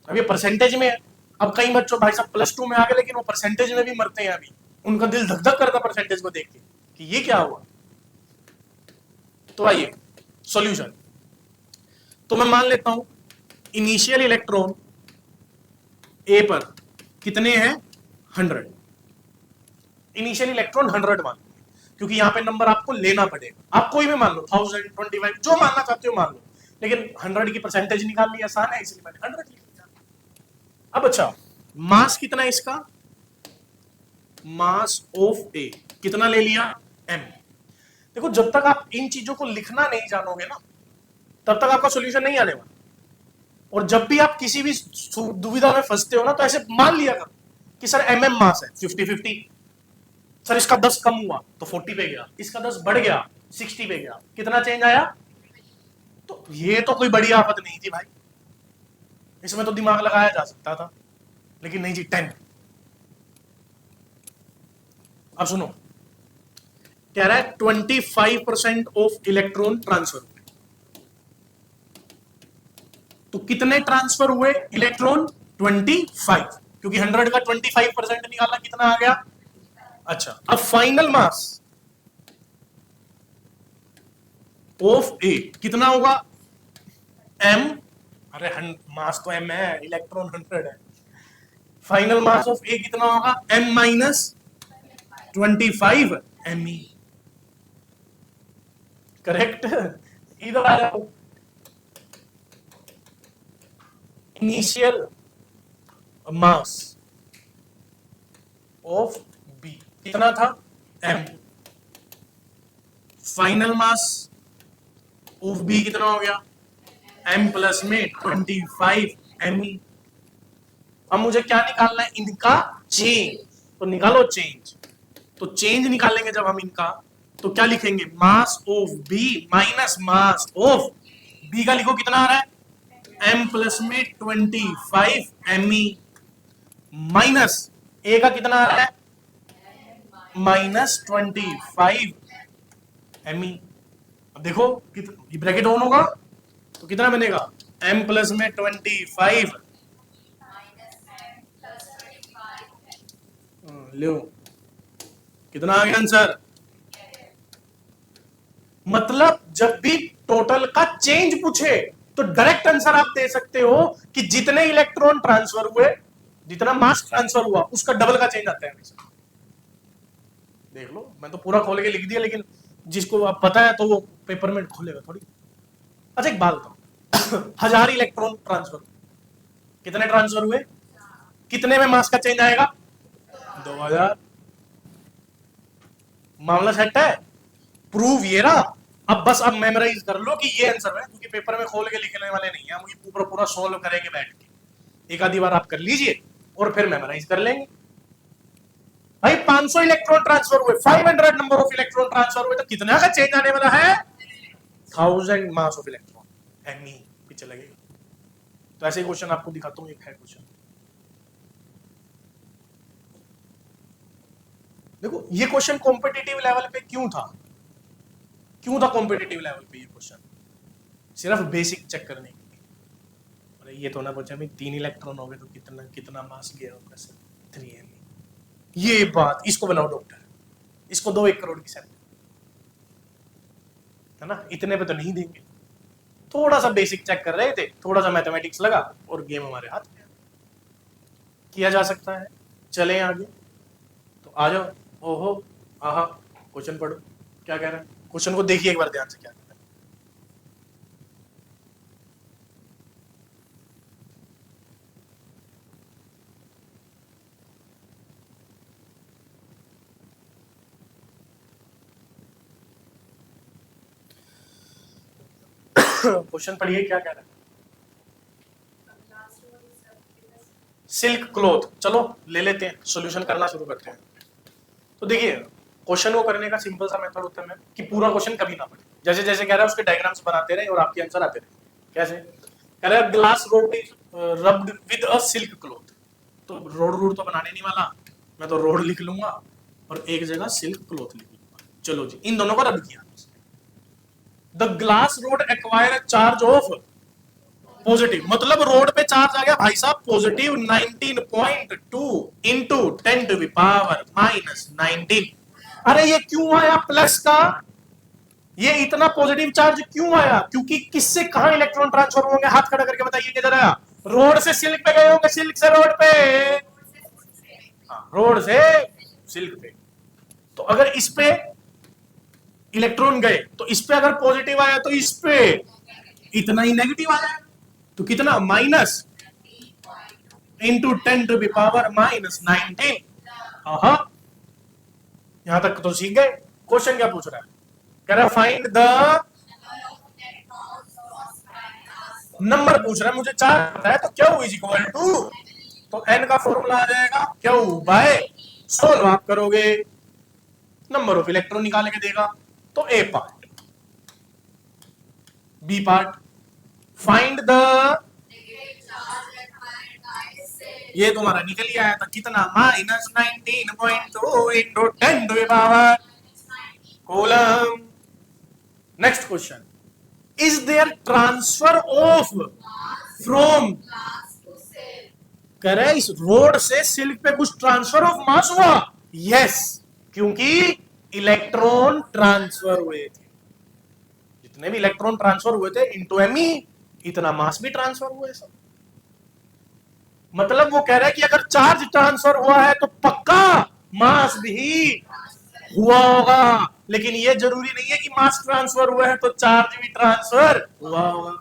S1: अब ये परसेंटेज में है। अब कई बच्चों भाई साहब +2 में आ गए, लेकिन वो परसेंटेज में भी मरते हैं अभी, उनका दिल धक धक करता परसेंटेज को देख के। कि ये क्या हुआ। तो आइए सॉल्यूशन। तो मैं मान लेता हूं इनिशियल इलेक्ट्रॉन ए पर कितने हैं 100। इनिशियल इलेक्ट्रॉन 100 मान लो, क्योंकि यहां पे नंबर आपको लेना पड़ेगा। आप कोई भी मान लो 1000 25 जो मानना चाहते हो मान लो, लेकिन 100 की परसेंटेज निकालनी आसान है इसलिए मैंने 100 लिख दिया। अब अच्छा मास कितना है इसका, मास ऑफ ए कितना ले लिया m। देखो जब तक आप इन चीजों को लिखना नहीं जानोगे ना तब तक आपका सॉल्यूशन नहीं आने वाला। और जब भी आप किसी भी दुविधा में फंसते हो ना तो ऐसे मान लिया करो कि सर mm मास है 50-50, सर इसका 10 कम हुआ तो 40 पे गया, इसका 10 बढ़ गया 60 पे गया, कितना चेंज आया। तो ये तो कोई बड़ी आफत नहीं थी भाई, इसमें तो दिमाग लगाया जा सकता था, लेकिन नहीं जी 10। अब सुनो कह रहा है 25% ऑफ इलेक्ट्रॉन ट्रांसफर। तो कितने ट्रांसफर हुए इलेक्ट्रॉन 25, क्योंकि 100 का 25% निकालना कितना आ गया। अच्छा अब फाइनल मास ऑफ ए कितना होगा m। अरे मास तो m है, इलेक्ट्रॉन 100 है। फाइनल मास ऑफ ए कितना होगा m माइनस 25 me। करेक्ट। इधर आ जाओ, इनिशियल मास ऑफ बी कितना था m, final mass of B कितना हो गया m प्लस में 25 me। अब मुझे क्या निकालना है इनका चेंज, तो निकालो चेंज। तो चेंज निकालेंगे जब हम इनका तो क्या लिखेंगे mass of B minus mass of B का लिखो कितना आ रहा है m प्लस में 25 me माइनस ए का कितना आ रहा है माइनस 25 me। अब देखो ये ब्रैकेट ऑन होगा तो कितना बनेगा m प्लस में 25 लो कितना आ गया आंसर। मतलब जब भी टोटल का चेंज पूछे तो डायरेक्ट आंसर आप दे सकते हो कि जितने इलेक्ट्रॉन ट्रांसफर हुए, जितना मास ट्रांसफर हुआ उसका डबल का चेंज आता है हमेशा। देख लो मैं तो पूरा खोल के लिख दिया, लेकिन जिसको आप पता है तो वो पेपर में खोलेगा थोड़ी। अच्छा एक बात बताओ 1000 इलेक्ट्रॉन ट्रांसफर, कितने ट्रांसफर हुए, कितने में मास का चेंज आएगा 2000। मामला सेट है, प्रूव ये रहा। अब बस अब मेमोराइज कर लो कि ये आंसर है, क्योंकि पेपर में खोल के लिखने वाले नहीं है, मुझे पूरा पूरा सोल्व करेंगे बैठ के। एक आधी बार आप कर लीजिए और फिर मेमोराइज कर लेंगे। भाई 500 इलेक्ट्रॉन ट्रांसफर हुए, 500 नंबर ऑफ इलेक्ट्रॉन ट्रांसफर हुए, तो कितना का चेंज आने वाला है 1000 मास ऑफ इलेक्ट्रॉन एम पीछे लगेगा। तो ऐसे क्वेश्चन आपको दिखाता हूं, एक है क्वेश्चन देखो। ये क्वेश्चन कॉम्पिटिटिव लेवल पे क्यों था, क्यों था कॉम्पिटिटिव लेवल पे ये क्वेश्चन, सिर्फ बेसिक चेक करने के लिए। अरे ये तो ना पूछा भाई 3 इलेक्ट्रॉन हो गए तो कितना कितना मास गया होगा सर 3 m। ये बात इसको बनाओ डॉक्टर, इसको दो 1 करोड़ की सैलरी है ना, इतने पे तो नहीं देंगे। थोड़ा सा बेसिक चेक कर रहे थे, थोड़ा सा मैथमेटिक्स लगा और गेम हमारे हाथ में किया जा सकता है। चले आगे तो आ जाओ। ओहो आहा क्वेश्चन पढ़ो क्या कह रहा है, क्वेश्चन को देखिए एक बार ध्यान से क्या कह रहा है। क्वेश्चन पढ़िए क्या कह रहा है। सिल्क क्लॉथ, चलो ले लेते हैं, सॉल्यूशन करना शुरू करते हैं। तो देखिए क्वेश्चन को करने का सिंपल सा मेथड होता है कि पूरा क्वेश्चन कभी ना पढ़े, जैसे जैसे कह रहा है उसके डायग्राम्स बनाते रहे और आपके आंसर आते रहे। कैसे कह रहा है glass rod is rubbed with a silk cloth, तो रोड तो बनाने नहीं वाला मैं, तो रोड लिख लूंगा और एक जगह सिल्क क्लॉथ लिख लूंगा। चलो जी इन दोनों को रब किया। The glass rod acquire charge of positive, मतलब रोड पे चार्ज आ गया भाई साहब positive 19.2 into 10 to the power -19 अरे ये क्यों आया प्लस का, ये इतना पॉजिटिव चार्ज क्यों आया? क्योंकि किससे कहां इलेक्ट्रॉन ट्रांसफर होंगे, हाथ खड़ा करके बताइए जरा। रोड से सिल्क पे गए होंगे, सिल्क से रोड पे, हाँ, रोड से सिल्क पे। तो अगर इस पे इलेक्ट्रॉन गए तो इस पे अगर पॉजिटिव आया तो इस पे इतना ही नेगेटिव आया, तो कितना, माइनस इंटू 10⁻⁻19। हाँ, यहां तक तो सीख गए। क्वेश्चन क्या पूछ रहा है, कह रहा फाइंड द नंबर पूछ रहा है, मुझे 4 पता है, तो क्यू इज इक्वल टू, तो एन का फॉर्मूला आ जाएगा क्यू बाय, सोल्व आप करोगे, नंबर ऑफ इलेक्ट्रॉन निकाल के देगा। तो A part, B part, find the, ये तुम्हारा निकल ही आया था कितना, -19.2 into 10⁻, coulomb. Next question, is there transfer of from, कह रहे इस रोड से सिल्क पे कुछ ट्रांसफर ऑफ मास हुआ, यस, क्योंकि इलेक्ट्रॉन ट्रांसफर हुए थे, जितने भी इलेक्ट्रॉन ट्रांसफर हुए थे इनटू एमई, इतना मास भी ट्रांसफर हुआ है सब। मतलब वो कह रहा है कि अगर चार्ज ट्रांसफर हुआ है तो पक्का मास भी हुआ होगा, लेकिन ये जरूरी नहीं है कि मास ट्रांसफर हुआ है तो चार्ज भी ट्रांसफर हुआ होगा।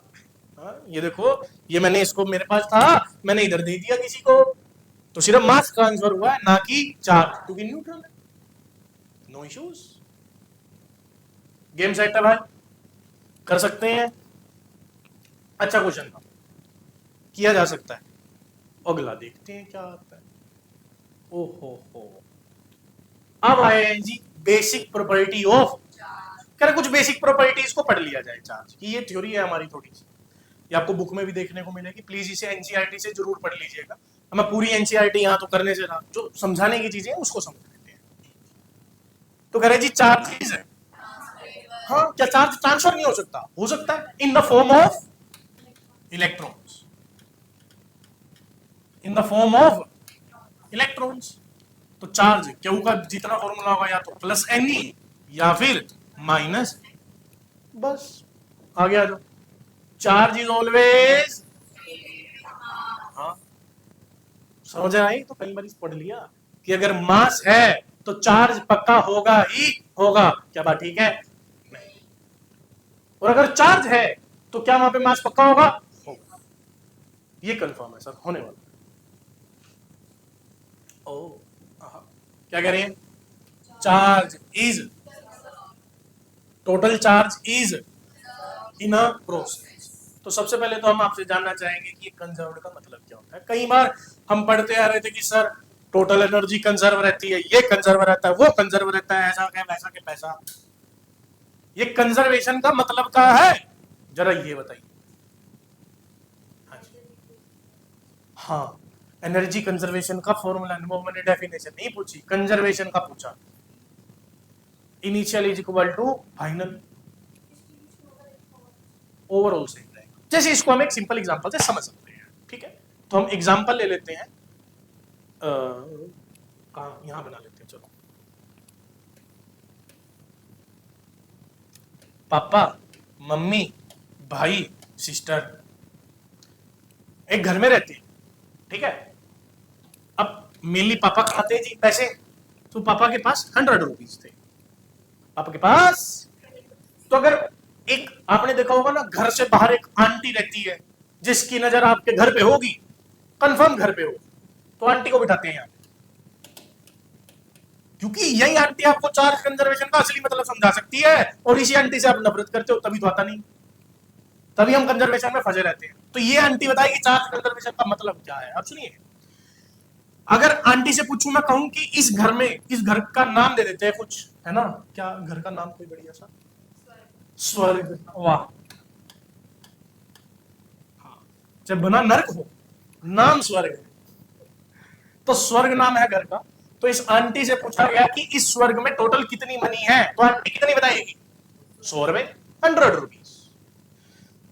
S1: ये देखो, ये मैंने इसको, मेरे पास था, मैंने इधर दे दिया किसी को, तो सिर्फ मास ट्रांसफर हुआ है, ना कि चार्ज, क्योंकि न्यूट्रल है। नो इश्यूज, गेम सेट है भाई, कर सकते हैं। अच्छा क्वेश्चन था, किया जा सकता है। अगला देखते हैं क्या आता है। ओहो हो, अब आए हैं जी बेसिक प्रॉपर्टी ऑफ, कह रहे कुछ बेसिक प्रॉपर्टीज को पढ़ लिया जाए चार्ज की, ये थ्योरी है हमारी थोड़ी सी, ये आपको बुक में भी देखने को मिलेगी, प्लीज इसे एनसीईआरटी से जरूर पढ़ लीजिएगा। मैं पूरी एनसीईआरटी यहां तो करने से रहा, जो समझाने की चीजें हैं उसको समझ लेते हैं। तो कह रहे जी चार्ज है, हाँ, क्या चार्ज ट्रांसफर नहीं हो सकता? हो सकता है, in the form of electrons, in the form of electrons. तो चार्ज क्यू का जितना फॉर्मूला होगा या तो प्लस एन ई या फिर माइनस, बस आगे आ जाओ। चार्ज इज ऑलवेज, हाँ, समझ आई? तो पहली बार पढ़ लिया कि अगर मास है तो चार्ज पक्का होगा ही होगा, क्या बात ठीक है? नहीं। और अगर चार्ज है तो क्या वहां पे मास पक्का होगा? होगा। ये कंफर्म है सर, होने वाला। ओ, क्या कह रहे हैं? Charge is, total charge is in a process. तो सबसे पहले तो हम आपसे जानना चाहेंगे कि कंजर्व्ड का मतलब क्या होता है। कई बार हम पढ़ते आ रहे थे कि सर टोटल एनर्जी कंजर्व रहती है, ये कंजर्व रहता है, वो कंजर्व रहता है, ऐसा क्या वैसा के पैसा। ये कंजर्वेशन का मतलब क्या है, जरा ये बताइए। हाँ, एनर्जी कंजर्वेशन का फॉर्मूला, वो मैंने डेफिनेशन नहीं पूछी, कंजर्वेशन का पूछा। Initial is equal to final, overall से रहेगा। जैसे इसको हम एक सिंपल एग्जांपल से समझ सकते हैं, ठीक है? तो हम एग्जांपल ले लेते हैं, कहाँ, यहां बना लेते हैं, चलो। पापा, मम्मी, भाई, सिस्टर एक घर में रहते हैं, ठीक है? अब मेनली पापा खाते हैं जी पैसे, तो पापा के पास 100 रुपीज थे, पापा के पास। तो अगर एक, आपने देखा होगा ना, घर से बाहर एक आंटी रहती है जिसकी नजर आपके घर पे होगी, कंफर्म घर पे होगी, तो आंटी को बिठाते हैं यहाँ, क्योंकि यही आंटी आपको चार्ज कंजर्वेशन का असली मतलब समझा सकती है, और इसी आंटी से आप नफरत करते हो, तभी तो आता नहीं, तभी हम कंजर्वेशन में फंसे रहते हैं। तो ये आंटी बताएगी चार्ज कंजर्वेशन का मतलब क्या है। अब सुनिए, अगर आंटी से पूछूं, मैं कहूं कि इस घर में, इस घर का नाम दे देते हैं कुछ, है ना, क्या घर का नाम कोई बढ़िया सा? स्वर्ग। वाह, जब बना नर्क हो, नाम स्वर्ग है, तो स्वर्ग नाम है घर का। तो इस आंटी से पूछा गया कि इस स्वर्ग में टोटल कितनी मनी है, तो आंटी कितनी बताएगी? 100 रुपए, 100 रुपीज।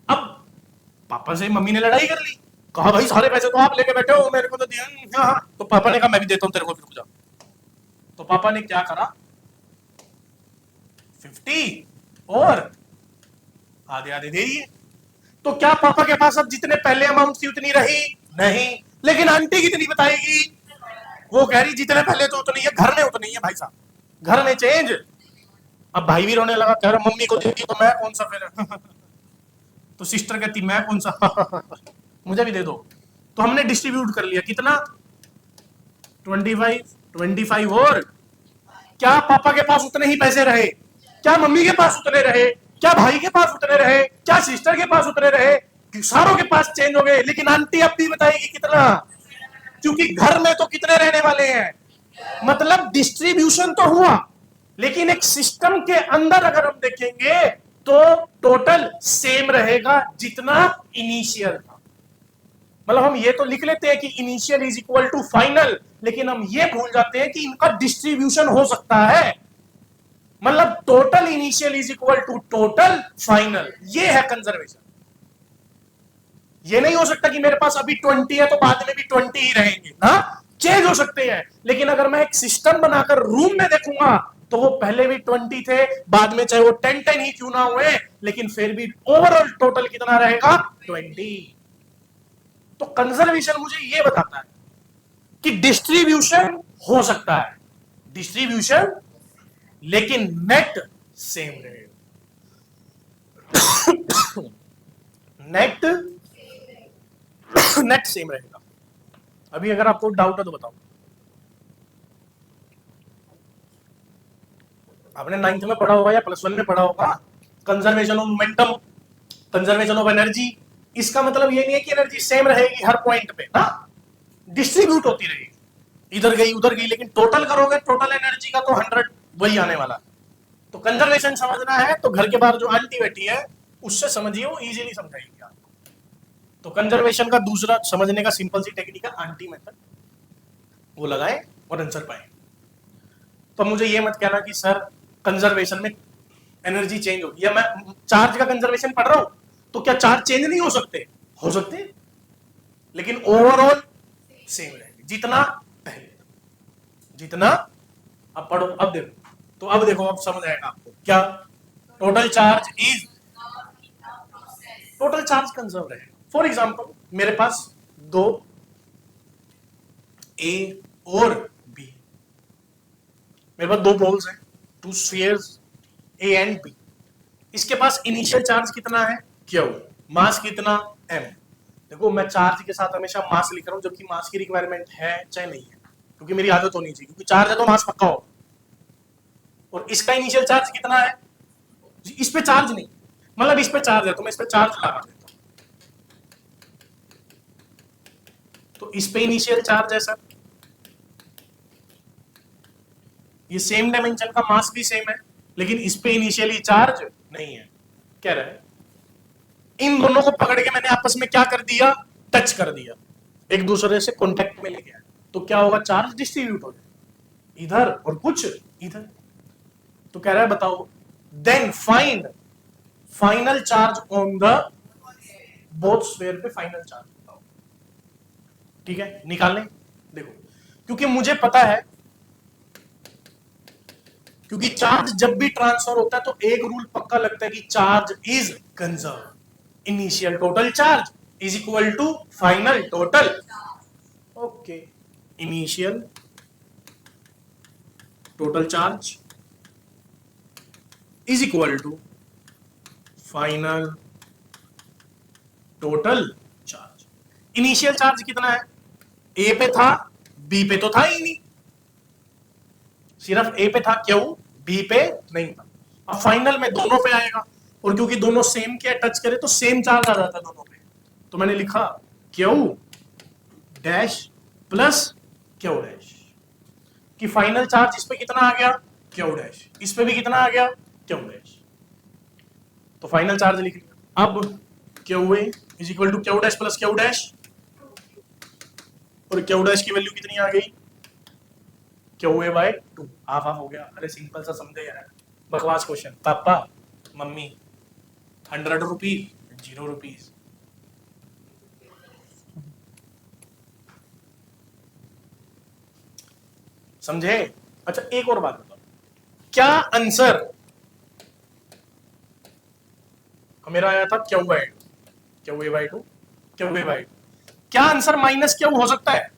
S1: अब पापा से मम्मी ने लड़ाई कर ली, कहा भाई सारे पैसे तो आप लेके बैठे हो, मेरे को तो दिया। हाँ, तो पापा ने कहा मैं भी देता हूं तेरे को, फिर जा। तो पापा ने क्या करा, 50 और आधे आधे दे दिए। तो क्या पापा के पास अब जितने पहले अमाउंट थी उतनी रही? नहीं। लेकिन आंटी कितनी बताएगी? वो कह रही जितने पहले तो उतनी है, घर में उतनी है भाई साहब, घर में चेंज। अब भाई भी रोने लगा, कह रहा मम्मी को देती तो मैं कौन सा फिर तो सिस्टर कहती मैं कौन सा मुझे भी दे दो। तो हमने डिस्ट्रीब्यूट कर लिया कितना? 25 25 और क्या पापा के पास उतने ही पैसे रहे? क्या मम्मी के पास उतने रहे? क्या भाई के पास उतने रहे? क्या सिस्टर के पास उतने रहे? सारों के पास चेंज हो गए, लेकिन आंटी अब भी बताएगी कितना, क्योंकि घर में तो कितने रहने वाले हैं। मतलब डिस्ट्रीब्यूशन तो हुआ, लेकिन एक सिस्टम के अंदर अगर हम देखेंगे तो टोटल सेम रहेगा जितना इनिशियल था। मतलब हम ये तो लिख लेते हैं कि initial is equal to final, लेकिन हम ये भूल जाते हैं कि इनका डिस्ट्रीब्यूशन हो सकता है। मतलब total initial is equal to total final, ये है कंजर्वेशन। ये नहीं हो सकता कि मेरे पास अभी 20 है तो बाद में भी 20 ही रहेंगे ना, चेंज हो सकते हैं। लेकिन अगर मैं एक सिस्टम बनाकर रूम में देखूंगा तो वो पहले भी 20 थे, बाद में चाहे वो 10 ही क्यों ना हुए, लेकिन फिर भी ओवरऑल टोटल कितना रहेगा? 20। तो कंजर्वेशन मुझे ये बताता है कि डिस्ट्रीब्यूशन हो सकता है, डिस्ट्रीब्यूशन, लेकिन नेट सेम रहेगा। नेट नेट सेम रहेगा। अभी अगर आपको डाउट है तो बताओ। आपने 9th में पढ़ा होगा या +1 में पढ़ा होगा, conservation of momentum, conservation of energy. इसका मतलब ये नहीं है कि एनर्जी सेम रहेगी हर पॉइंट पे ना, डिस्ट्रीब्यूट होती रहेगी, इधर गई उधर गई, लेकिन टोटल करोगे टोटल एनर्जी का तो 100 वही आने वाला। तो कंजर्वेशन समझना है तो घर के बाहर जो आंटी बैठी है उससे समझिए, वो इजीली समझाएगी आपको। तो कंजर्वेशन का दूसरा समझने का सिंपल सी टेक्निक है आंटी मेथड, वो लगाए और आंसर पाए। तो मुझे ये मत कहना कि सर कंजर्वेशन में एनर्जी चेंज होगी, या मैं चार्ज का कंजर्वेशन पढ़ रहा हूं तो क्या चार्ज चेंज नहीं हो सकते? हो सकते, लेकिन ओवरऑल सेम रहेगी जितना पहले, जितना। अब पढ़ो, अब देखो, तो अब देखो, अब समझ आएगा आपको क्या। Total charge is, total charge conserve रहेगा। फॉर एग्जांपल मेरे पास दो ए और बी, मेरे पास दो बॉल्स हैं, two spheres A and B. इसके पास इनिशियल चार्ज कितना है? क्यू। मास कितना? एम। देखो मैं चार्ज के साथ हमेशा मास लिख रहा हूं, जबकि मास की रिक्वायरमेंट है चाहे नहीं है, क्योंकि मेरी आदत होनी चाहिए, क्योंकि चार्ज है तो मास पक्का हो। और इसका इनिशियल चार्ज कितना है? इस पे चार्ज नहीं, मतलब इस पे चार्ज है तो मैं इस पे चार्ज लगा देता हूं, तो इस पे इनिशियल चार्ज है सर, ये सेम डायमेंशन का मास भी सेम है, लेकिन इस पे इनिशियली चार्ज नहीं है। कह रहा है इन दोनों को पकड़ के मैंने आपस में क्या कर दिया? टच कर दिया, एक दूसरे से कांटेक्ट में लेके आया, तो क्या होगा? चार्ज डिस्ट्रीब्यूट हो जाए इधर और कुछ इधर। तो कह रहा है बताओ, then find final charge on the both sphere पे, फाइनल चार्ज बताओ। ठीक है, निकालने। देखो, क्योंकि मुझे पता है, क्योंकि चार्ज जब भी ट्रांसफर होता है तो एक रूल पक्का लगता है कि charge is conserve. Initial total charge is equal to final total. Okay, initial total charge is equal to final total charge. Initial charge कितना है? ए पे था, बी पे तो था ही नहीं, सिर्फ ए पे था, क्यों? बी पे नहीं था। अब फाइनल में दोनों पे आएगा, और क्योंकि दोनों सेम के टच करे तो सेम चार्ज आ जाता है दोनों पे, तो मैंने लिखा Q dash plus Q dash, कि फाइनल चार्ज इस पे कितना आ गया? Q dash. इस पे भी कितना आ गया? Q dash. तो फाइनल चार्ज लिख लिया। अब Q A is equal to Q dash plus Q dash, और क्यू डैश की वैल्यू कितनी आ गई? Q A by 2, half half हो गया। अरे सिंपल सा समझे यार, बकवास question. Papa mummy 100 rupees 0 rupees. समझे? अच्छा एक और बात बताओ, क्या आंसर मेरा आया था Q by two, Q A by two, Q A by two. क्या आंसर माइनस क्यू हो सकता है?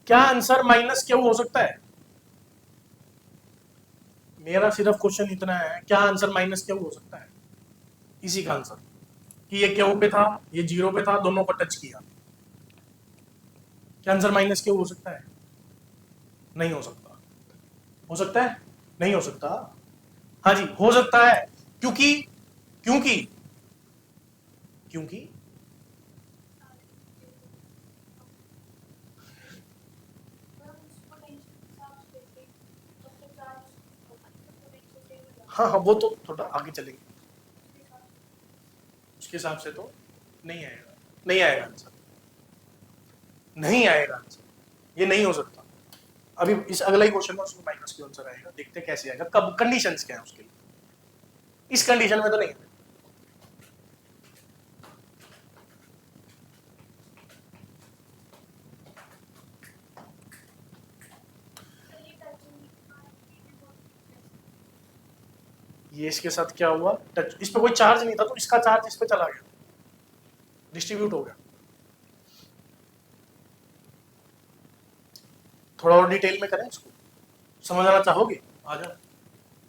S1: क्या आंसर माइनस क्यू हो सकता है? मेरा सिर्फ क्वेश्चन इतना है, क्या आंसर माइनस क्यू हो सकता है? इसी का आंसर कि ये क्यू पे था, ये जीरो पे था, दोनों को टच किया। क्या आंसर माइनस क्यू हो सकता है? नहीं हो सकता। हो सकता है? नहीं हो सकता। हाँ जी हो सकता है, क्योंकि क्योंकि क्योंकि हाँ हाँ वो तो थोड़ा आगे चलेंगे, उसके हिसाब से तो नहीं आएगा, नहीं आएगा आंसर, नहीं आएगा आंसर, ये नहीं हो सकता। अभी इस अगला ही क्वेश्चन में उसमें माइनस क्यू आंसर आएगा, देखते कैसे आएगा, कब, कंडीशंस क्या है उसके लिए। इस कंडीशन में तो नहीं है। ये इसके साथ क्या हुआ, टच, इस पे कोई चार्ज नहीं था तो इसका चार्ज इस पे चला गया, डिस्ट्रीब्यूट हो गया। थोड़ा और डिटेल में करें इसको, समझना चाहोगे? आ जाओ।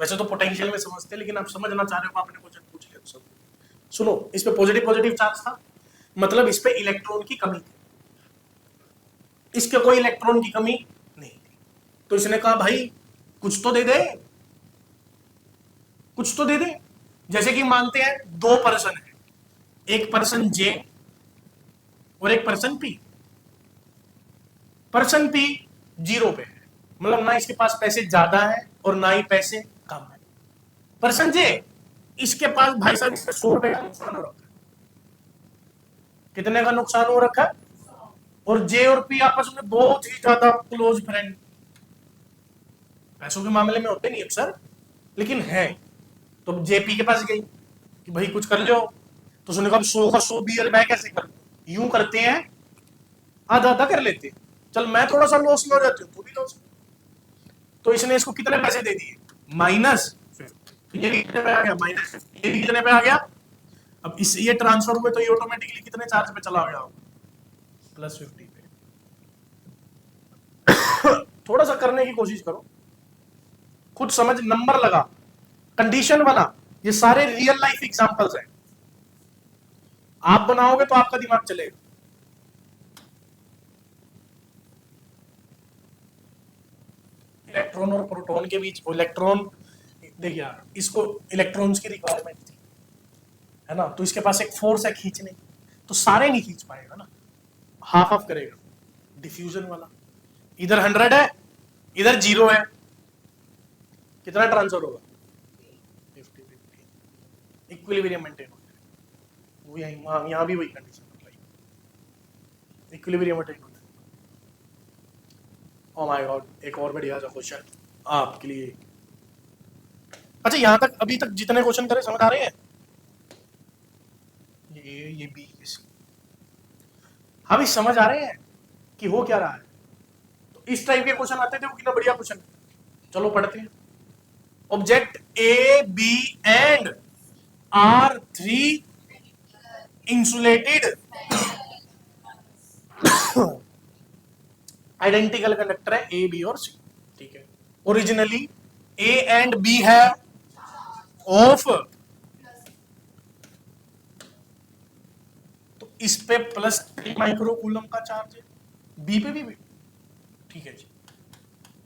S1: वैसे तो पोटेंशियल में समझते, लेकिन आप समझना चाह रहे हो, आपने क्वेश्चन पूछ लिया सब। सुनो, इस पे पॉजिटिव पॉजिटिव चार्ज था, मतलब इस पे इलेक्ट्रॉन की कमी थी, इसके कोई इलेक्ट्रॉन की कमी नहीं थी। तो इसने कहा भाई कुछ तो दे दे, कुछ तो दे दे। जैसे कि मानते हैं दो पर्सन है, एक पर्सन जे और एक person P. Person P zero पे है, मतलब ना इसके पास पैसे ज्यादा है और ना ही पैसे कम है। पर्सन जे, इसके पास भाई साहब इसका 100 रुपए का नुकसान हो रखा है। कितने का नुकसान हो रखा है? और जे और पी आपस में बहुत ही ज्यादा क्लोज फ्रेंड, पैसों के मामले में होते नहीं अक्सर, लेकिन है। तो जेपी के पास गई कि भाई कुछ कर लो, तो उसने कहा 100 का 100 बियर मैं कैसे कर, यूं करते हैं आधा आधा कर लेते हैं, चल मैं थोड़ा सा लॉस में हो जाती हूँ, तू भी लॉस। तो इसने इसको कितने पैसे दे दिए? माइनस, ये कितने पे आ गया? माइनस, ये कितने पे आ गया? अब इस ये ट्रांसफर हुए तो ये ऑटोमेटिकली कितने चार्ज पे चला गया? +50 पे। थोड़ा सा करने की कोशिश करो, खुद समझ, नंबर लगा, कंडीशन बना। ये सारे रियल लाइफ एग्जांपल्स हैं, आप बनाओगे तो आपका दिमाग चलेगा। इलेक्ट्रॉन और प्रोटॉन के बीच, इलेक्ट्रॉन, देखिए यार, इसको इलेक्ट्रॉन्स की रिक्वायरमेंट थी, है ना, तो इसके पास एक फोर्स है खींचने, तो सारे नहीं खींच पाएगा ना, हाफ हाफ करेगा। डिफ्यूजन वाला, इधर 100 है, इधर 0 है, कितना ट्रांसफर होगा? 50-50, इक्विलिब्रियम मेंटेन होता है। वो यहाँ भी वही कंडीशन अप्लाई, इक्विलिब्रियम मेंटेन होता है। ओह माय गॉड, एक और बढ़िया सा क्वेश्चन आपके लिए। अच्छा यहाँ तक, अभी तक जितने क्वेश्चन करे समझ आ रहे हैं? ये बी, हाँ भी समझ आ रहे हैं कि हो क्या रहा है? तो इस टाइप के क्वेश्चन आते थे, वो कितना बढ़िया क्वेश्चन। चलो पढ़ते हैं। Object A B and are 3 insulated identical conductor है, ए बी और सी, ठीक है। ओरिजिनली ए एंड बी है ऑफ, तो इस पे +3 माइक्रोकूलम का चार्ज है, बी पे भी, ठीक है जी,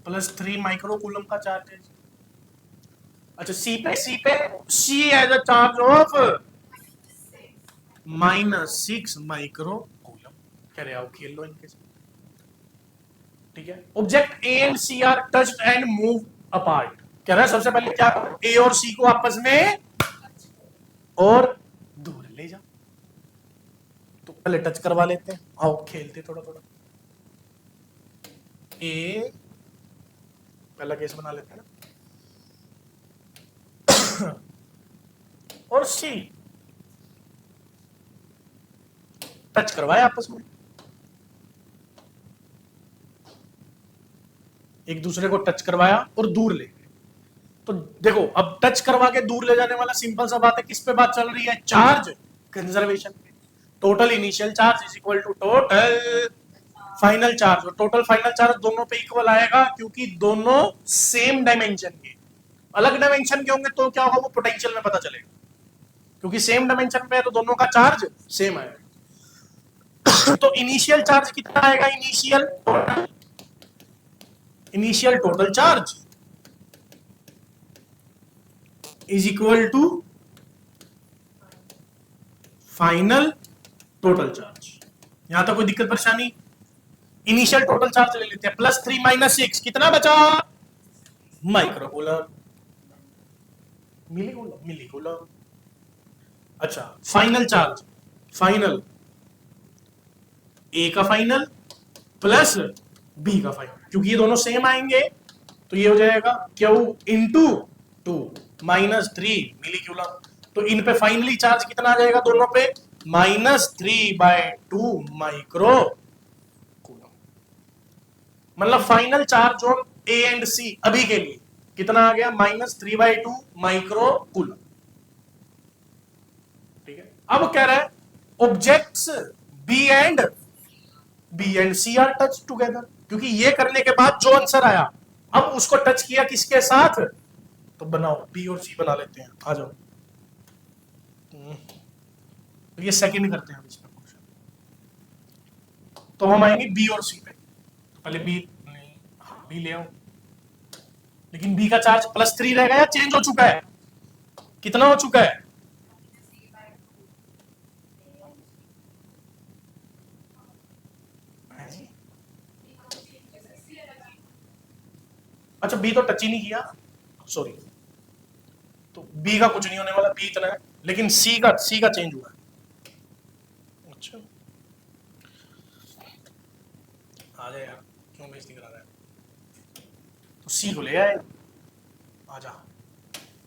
S1: +3 माइक्रोकूलम का चार्ज है। अच्छा सी पे, C as a charge of -6 microcoulomb. कह रहे आओ खेल लो इनके साथ, ठीक है। Object A and C are touched and move apart. कह रहा है सबसे पहले क्या, ए और सी को आपस में और दूर ले जाओ, तो पहले टच करवा लेते हैं, आओ खेलते थोड़ा थोड़ा। ए पहला केस बना लेते हैं ना, और सी टच करवाए आपस में, एक दूसरे को टच करवाया और दूर ले गए। तो देखो अब टच करवा के दूर ले जाने वाला सिंपल सा बात है, किस पे बात चल रही है, चार्ज कंजर्वेशन पे। Total initial charge is equal to total final charge, और टोटल फाइनल चार्ज दोनों पे इक्वल आएगा क्योंकि दोनों सेम डायमेंशन के। अलग डायमेंशन के होंगे तो क्या होगा, वो पोटेंशियल में पता चलेगा, क्योंकि सेम डायमेंशन पे है तो दोनों का चार्ज सेम आएगा। तो इनिशियल चार्ज कितना आएगा, initial total charge is equal to final total charge. यहां तक कोई दिक्कत परेशानी? इनिशियल टोटल चार्ज ले लेते हैं, +3 - 6 कितना बचा, माइक्रोकूलम, मिलीकूलम। अच्छा फाइनल चार्ज, फाइनल ए का फाइनल प्लस बी का फाइनल, क्योंकि ये दोनों सेम आएंगे तो ये हो जाएगा Q इंटू 2 -3 मिलीकूलम। तो इन पे फाइनली चार्ज कितना आ जाएगा, दोनों पे -3/2 माइक्रो कूलम। मतलब final charge on A and C अभी के लिए कितना आ गया, -3/2 माइक्रो कूलम। ठीक है, अब कह रहा है objects B and C are touch together, क्योंकि ये करने के बाद जो आंसर आया अब उसको टच किया किसके साथ, तो बनाओ बी और सी बना लेते हैं, आ जाओ। तो ये सेकंड करते हैं इसमें क्वेश्चन, तो हम आएंगे बी और सी पे। तो पहले बी ले आओ, लेकिन बी का चार्ज +3 रहेगा या चेंज हो चुका है, कितना हो चुका है, अच्छा बी तो टच ही नहीं किया, सॉरी, तो बी का कुछ नहीं होने वाला, बी इतना है, लेकिन सी का चेंज हुआ है। अच्छा आ जाए यार, क्यों बेइज्जती करा रहा है, तो सी को ले आए, आ जा,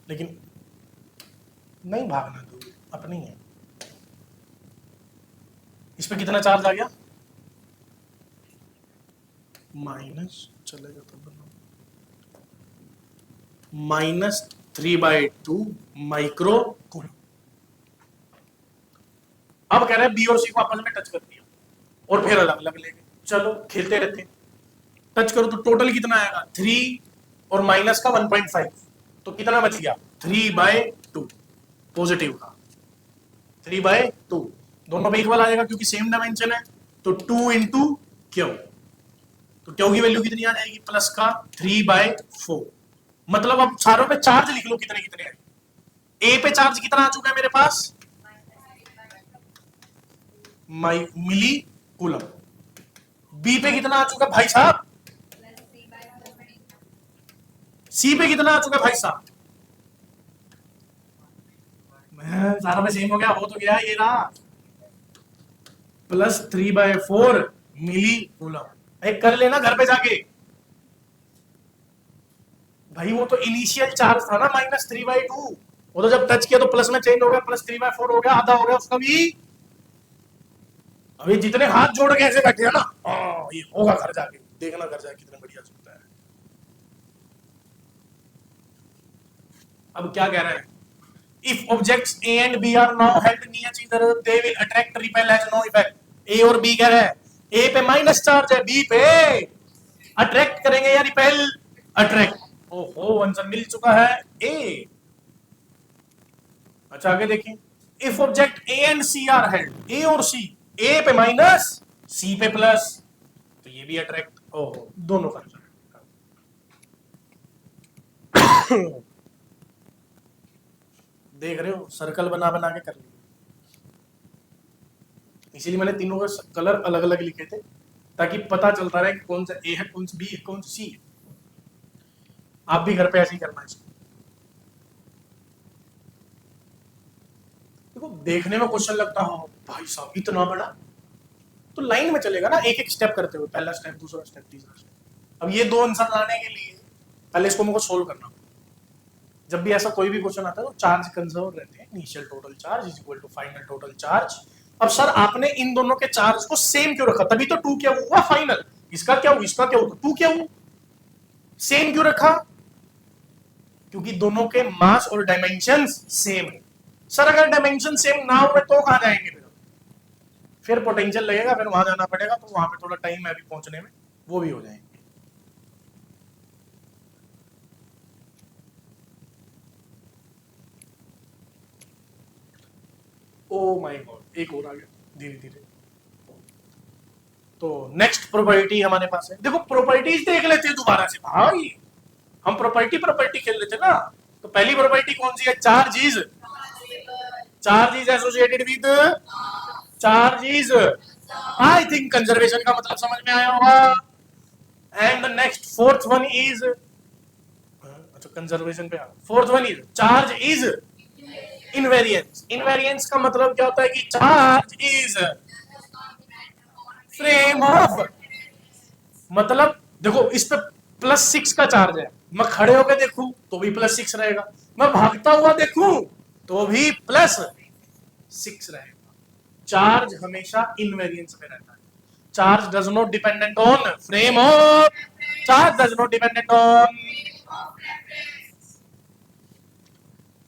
S1: लेकिन नहीं भागना तू, अपनी है। इस पे कितना चार्ज आ गया, माइनस चलेगा तो -3/2 माइक्रो कूलम। अब कह रहे हैं बी और सी को आपस में टच कर दिया और फिर अलग अलग ले गए, चलो खेलते रहते हैं। टच करो तो टोटल कितना आएगा, 3 और माइनस का 1.5, तो कितना बच गया, 3/2 पॉजिटिव का, 3/2 दोनों पे इक्वल आएगा क्योंकि सेम डायमेंशन है, तो 2 इंटू क्यू, तो क्यू की वैल्यू कितनी आ जाएगी, प्लस का 3/4। मतलब अब चारों पे चार्ज लिख लो कितने कितने हैं। ए पे चार्ज कितना आ चुका है मेरे पास, मिली कूलम। बी पे कितना आ चुका है भाई साहब, सी पे कितना आ चुका है भाई साहब, सारा में सेम हो गया, हो तो गया ये रहा, +3/4 मिली कूलम। एक कर लेना घर पे जाके भाई, वो तो इनिशियल चार्ज था ना -3/2, वो तो जब टच किया तो प्लस में चेंज हो गया, +3/4 हो गया, आधा हो गया उसका भी। अभी जितने हाथ जोड़ के ऐसे बैठे हैं ना, ये होगा घर जाके देखना, घर जाके कितना बढ़िया चलता है। अब क्या कह रहे हैं, if objects A and B are now held near each other they will attract repel has no effect. A और बी कह रहे हैं, ए पे माइनस चार्ज है, बी पे अट्रैक्ट करेंगे या रिपेल, अट्रैक्ट। ओहो आंसर मिल चुका है ए। अच्छा आगे देखिए, if object A and C are held, A और सी, ए पे माइनस सी पे प्लस, तो ये भी अट्रैक्ट, ओहो दोनों का देख रहे हो, सर्कल बना बना के कर लिया, इसीलिए मैंने तीनों के कलर अलग अलग लिखे थे ताकि पता चलता रहे कि कौन सा ए है, कौन सा बी है, कौन सा सी है। आप भी घर पे ऐसे ही करना है। देखो देखने में क्वेश्चन लगता है भाई साहब इतना बड़ा, तो लाइन में चलेगा ना, एक एक स्टेप करते हुए, पहला स्टेप, दूसरा स्टेप, तीसरा स्टेप। अब ये दो आंसर लाने के लिए पहले इसको मुझको सोल्व करना। जब भी ऐसा कोई भी क्वेश्चन आता है तो चार्ज कंजर्व रहते हैं, initial total charge is equal to final total charge. अब सर आपने इन दोनों के चार्ज को सेम क्यों रखा, तभी तो 2 क्या हुआ फाइनल, इसका क्या हुआ, इसका क्या हुआ, 2 क्या हुआ, सेम क्यों रखा, क्योंकि दोनों के मास और डायमेंशंस सेम है। सर अगर डायमेंशन सेम ना हुए तो कहां जाएंगे फिर पोटेंशियल लगेगा, फिर वहां जाना पड़ेगा, तो वहां पे थोड़ा टाइम है अभी पहुंचने में, वो भी हो जाएंगे। ओ माय गॉड, एक और आ गया धीरे धीरे। तो नेक्स्ट प्रॉपर्टी हमारे पास है, देखो प्रॉपर्टीज देख लेते हैं दोबारा से भाई, हम प्रॉपर्टी खेल लेते ना। तो पहली प्रॉपर्टी कौन सी है, charge is associated with charge is, I think conservation का मतलब समझ में आया होगा। And the next fourth one is, अच्छा कंजर्वेशन पे, fourth one is charge is invariance. Invariance का मतलब क्या होता है कि चार्ज इज फ्रेम ऑफ, मतलब देखो इस पे +6 का चार्ज है, मैं खड़े होकर देखूं तो भी +6 रहेगा, मैं भागता हुआ देखूं तो भी +6 रहेगा। चार्ज हमेशा इनवेरियंस में रहता है। Charge does not dependent on frame of, charge does not dependent on,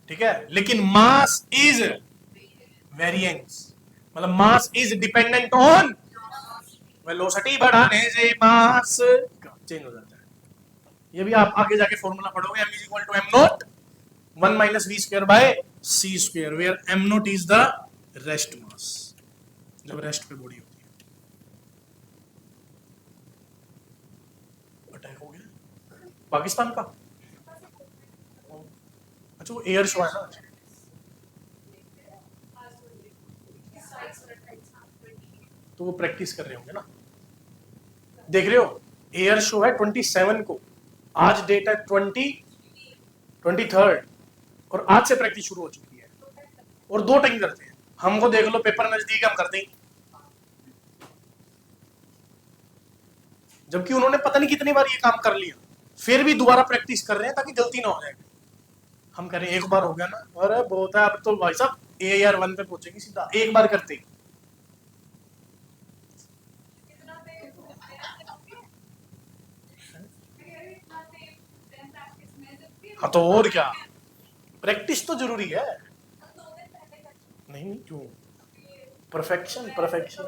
S1: ठीक है, लेकिन मास इज वेरिएंस, मतलब mass is dependent on velocity, बढ़ाने से मास चेंज हो जाता है। ये भी आप आगे जाके फॉर्मूला पढ़ोगे, m is equal to m not 1 minus v square by c square, where m not is the rest mass, जब रेस्ट पे बॉडी होती है। अटैक हो गया पाकिस्तान का, अच्छा वो एयर शो है ना, तो वो प्रैक्टिस कर रहे होंगे ना, देख रहे हो एयर शो है 27 को, आज डेट है 23rd, और आज से प्रैक्टिस शुरू हो चुकी है, और 2 टाइम करते हैं। हमको देख लो पेपर नजदीक हम करते ही, जबकि उन्होंने पता नहीं कितनी बार ये काम कर लिया, फिर भी दोबारा प्रैक्टिस कर रहे हैं ताकि गलती ना हो जाए। हम करें एक बार हो गया ना, अरे बहुत है, अब तो भाई साहब AR1 पे पहुंचेंगे सीधा एक बार करते ही। हाँ तो और क्या, प्रैक्टिस तो जरूरी है। नहीं नहीं क्यों, परफेक्शन परफेक्शन।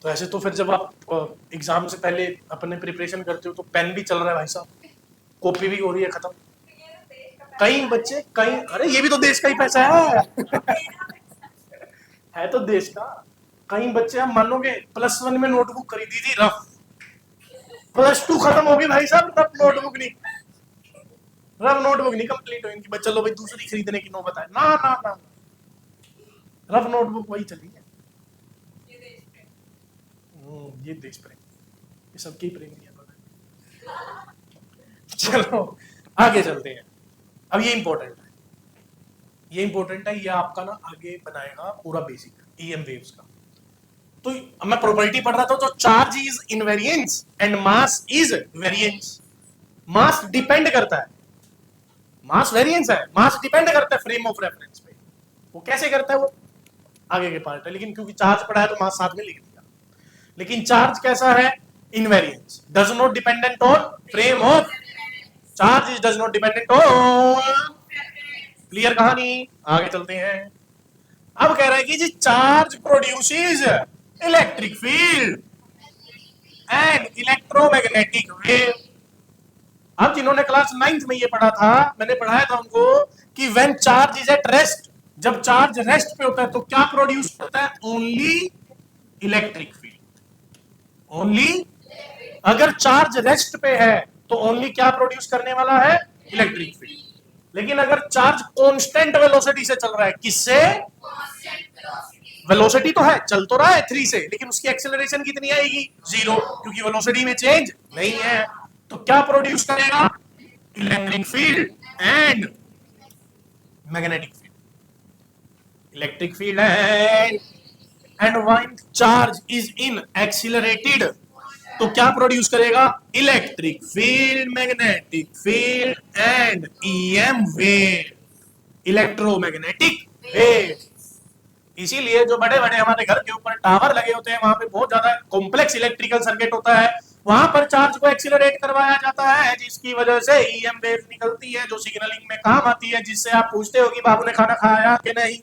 S1: तो ऐसे तो फिर जब आप एग्जाम से पहले अपने प्रिपरेशन करते हो तो पेन भी चल रहा है भाई साहब, कॉपी भी हो रही है खत्म। कई बच्चे कई, अरे ये भी तो देश का ही पैसा है तो देश का। कई बच्चे, आप मानोगे +1 में नोटबुक खरीदी थी रफ, +2 खत्म होगी भाई साहब, तब नोटबुक नहीं, रफ नोटबुक नहीं कंप्लीट हो इनकी, चलो भाई दूसरी खरीदने की नौबत है ना ना ना, रफ नोटबुक वही चली है। ये देश प्रेम, ये सबकी प्रेम है। चलो आगे चलते हैं, अब ये इंपॉर्टेंट है, ये इंपॉर्टेंट है, ये आपका ना आगे बनाएगा पूरा बेसिक EM वेव्स का। तो मैं प्रॉपर्टी पढ़ रहा था, तो charge is invariance and mass is variance. Mass depend करता है, मास वेरिएंस है, मास डिपेंड करता है फ्रेम ऑफ रेफरेंस पे। वो कैसे करता है वो आगे के पार्ट है, लेकिन क्योंकि चार्ज पढ़ा है तो मास साथ में लिख दिया। लेकिन चार्ज कैसा है, invariance, does not dependent on frame of, charge is does not dependent on, clear कहानी, आगे चलते हैं। अब कह रहा है कि जी charge produces electric field and electromagnetic wave. अब जिन्होंने क्लास 9th में ये पढ़ा था, मैंने पढ़ाया था उनको कि when charge is at rest, जब चार्ज रेस्ट पे होता है तो क्या प्रोड्यूस करता है, ओनली इलेक्ट्रिक फील्ड, ओनली। अगर चार्ज रेस्ट पे है तो ओनली क्या प्रोड्यूस करने वाला है, इलेक्ट्रिक फील्ड। लेकिन अगर चार्ज कांस्टेंट वेलोसिटी से चल रहा है, किससे, वेलोसिटी तो है, चल तो रहा है 3 से, लेकिन उसकी एक्सेलरेशन कितनी आएगी, 0, क्योंकि वेलोसिटी में चेंज नहीं है। तो क्या प्रोड्यूस करेगा, electric field and magnetic field, electric field and when charge is in accelerated तो क्या प्रोड्यूस करेगा, electric field, magnetic field and EM wave, electromagnetic wave. इसीलिए जो बड़े बड़े हमारे घर के ऊपर टावर लगे होते हैं, वहां पे बहुत ज्यादा कॉम्प्लेक्स इलेक्ट्रिकल सर्किट होता है, वहां पर चार्ज को एक्सीलरेट करवाया जाता है, जिसकी वजह से ईएम वेव निकलती है जो सिग्नलिंग में काम आती है, जिससे आप पूछते हो कि बाबू ने खाना खाया कि नहीं।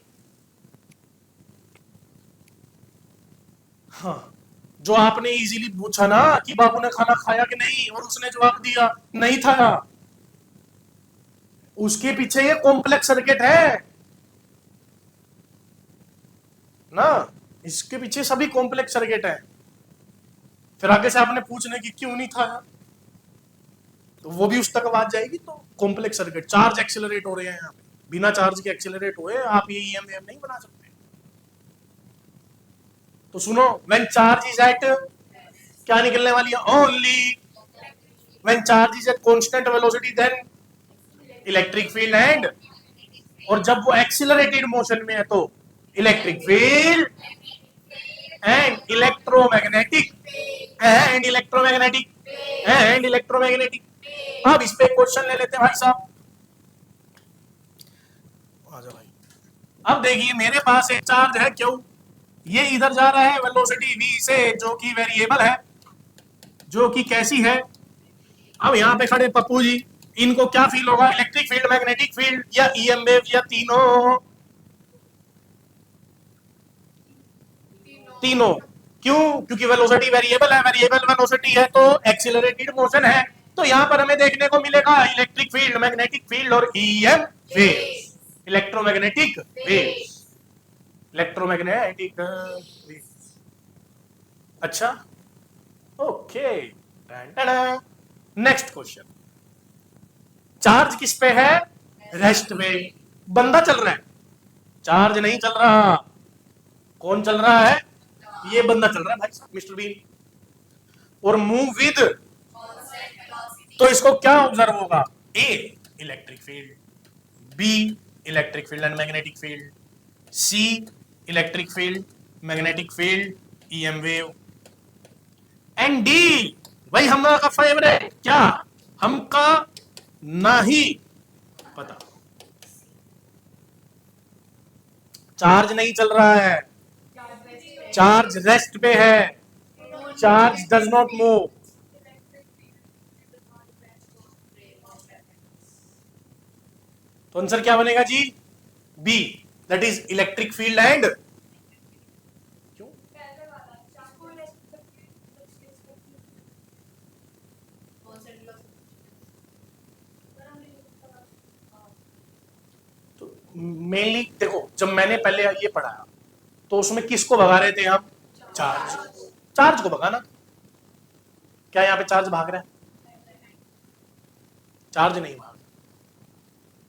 S1: हाँ, जो आपने इजीली पूछा ना कि बाबू ने खाना खाया कि नहीं और उसने जवाब दिया नहीं था, उसके पीछे ये कॉम्प्लेक्स सर्किट है ना, इसके पीछे सभी कॉम्प्लेक्स सर्किट है। फिर आगे से आपने पूछने की क्यों नहीं था, तो वो भी उस तक आवाज जाएगी। तो कॉम्प्लेक्स सर्किट, चार्ज एक्सेलरेट हो रहे हैं यहाँ पे, बिना चार्ज के एक्सेलरेट हुए आप ये ईएमएफ नहीं बना सकते। तो सुनो, व्हेन चार्ज इज एट, क्या निकलने वाली है, only when charge is at constant velocity then electric field and, और जब वो एक्सीलरेटेड मोशन में है तो electric field and electromagnetic and electromagnetic and electromagnetic. अब इस पे क्वेश्चन ले लेते हैं भाई साहब, आ जाओ भाई। अब देखिए मेरे पास एक चार्ज है, क्यों ये इधर जा रहा है वेलोसिटी v से, जो कि वेरिएबल है, जो कि कैसी है। अब यहाँ पे खड़े पप्पू जी, इनको क्या फील होगा, इलेक्ट्रिक फील्ड, मैग्नेटिक फील्ड या ईएम वेव या तीनों? तीनों। क्यों? क्योंकि वेलोसिटी वेरिएबल है, वेरिएबल वेलोसिटी है तो एक्सीलरेटेड मोशन है, तो यहां पर हमें देखने को मिलेगा इलेक्ट्रिक फील्ड, मैग्नेटिक फील्ड और EM waves, electromagnetic waves, electromagnetic waves. अच्छा, ओके। नेक्स्ट क्वेश्चन, चार्ज किस पे है, रेस्ट पे। बंदा चल रहा है, चार्ज नहीं चल रहा। कौन चल रहा है, ये बंदा चल रहा है भाई साहब, मिस्टर बीन, और मूव विद, तो इसको क्या ऑब्जर्व होगा, A electric field, B electric field and magnetic field, C electric field, magnetic field, EM wave, and D भाई हमारा फेवरेट, क्या हमका नहीं पता, चार्ज नहीं चल रहा है, चार्ज रेस्ट पे है, चार्ज डज नॉट मूव। तो आंसर क्या बनेगा जी, B, that is electric field and, क्यों, तो मेनली देखो, जब मैंने पहले ये पढ़ाया तो उसमें किसको भगा रहे थे हम, चार्ज, चार्ज को भगाना। क्या यहाँ पे चार्ज भाग रहा है, चार्ज नहीं भाग,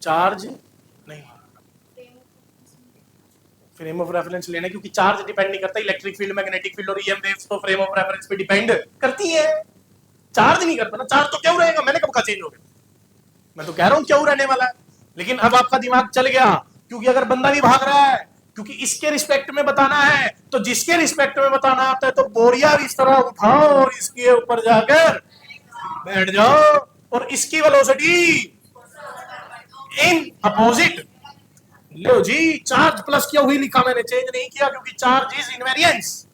S1: चार्ज नहीं भाग, फ्रेम ऑफ रेफरेंस लेना, क्योंकि चार्ज डिपेंड नहीं करता, इलेक्ट्रिक फील्ड, मैग्नेटिक फील्ड और ईएम वेव्स तो फ्रेम ऑफ रेफरेंस पे डिपेंड करती है, चार्ज नहीं करता ना। चार्ज तो क्यों रहेगा, मैंने कब कहा चेंज हो गया, मैं तो कह रहा हूं क्यों रहने वाला है। लेकिन अब आपका दिमाग चल गया, क्योंकि अगर बंदा भी भाग रहा है, क्योंकि इसके रिस्पेक्ट में बताना है, तो जिसके रिस्पेक्ट में बताना आता है तो बोरिया इस तरह उठाओ और इसके ऊपर जाकर बैठ जाओ, और इसकी वेलोसिटी इन अपोजिट। लो जी, चार्ज प्लस किया हुई लिखा मैंने, चेंज नहीं किया, क्योंकि चार्ज इज इनवेरिएंस,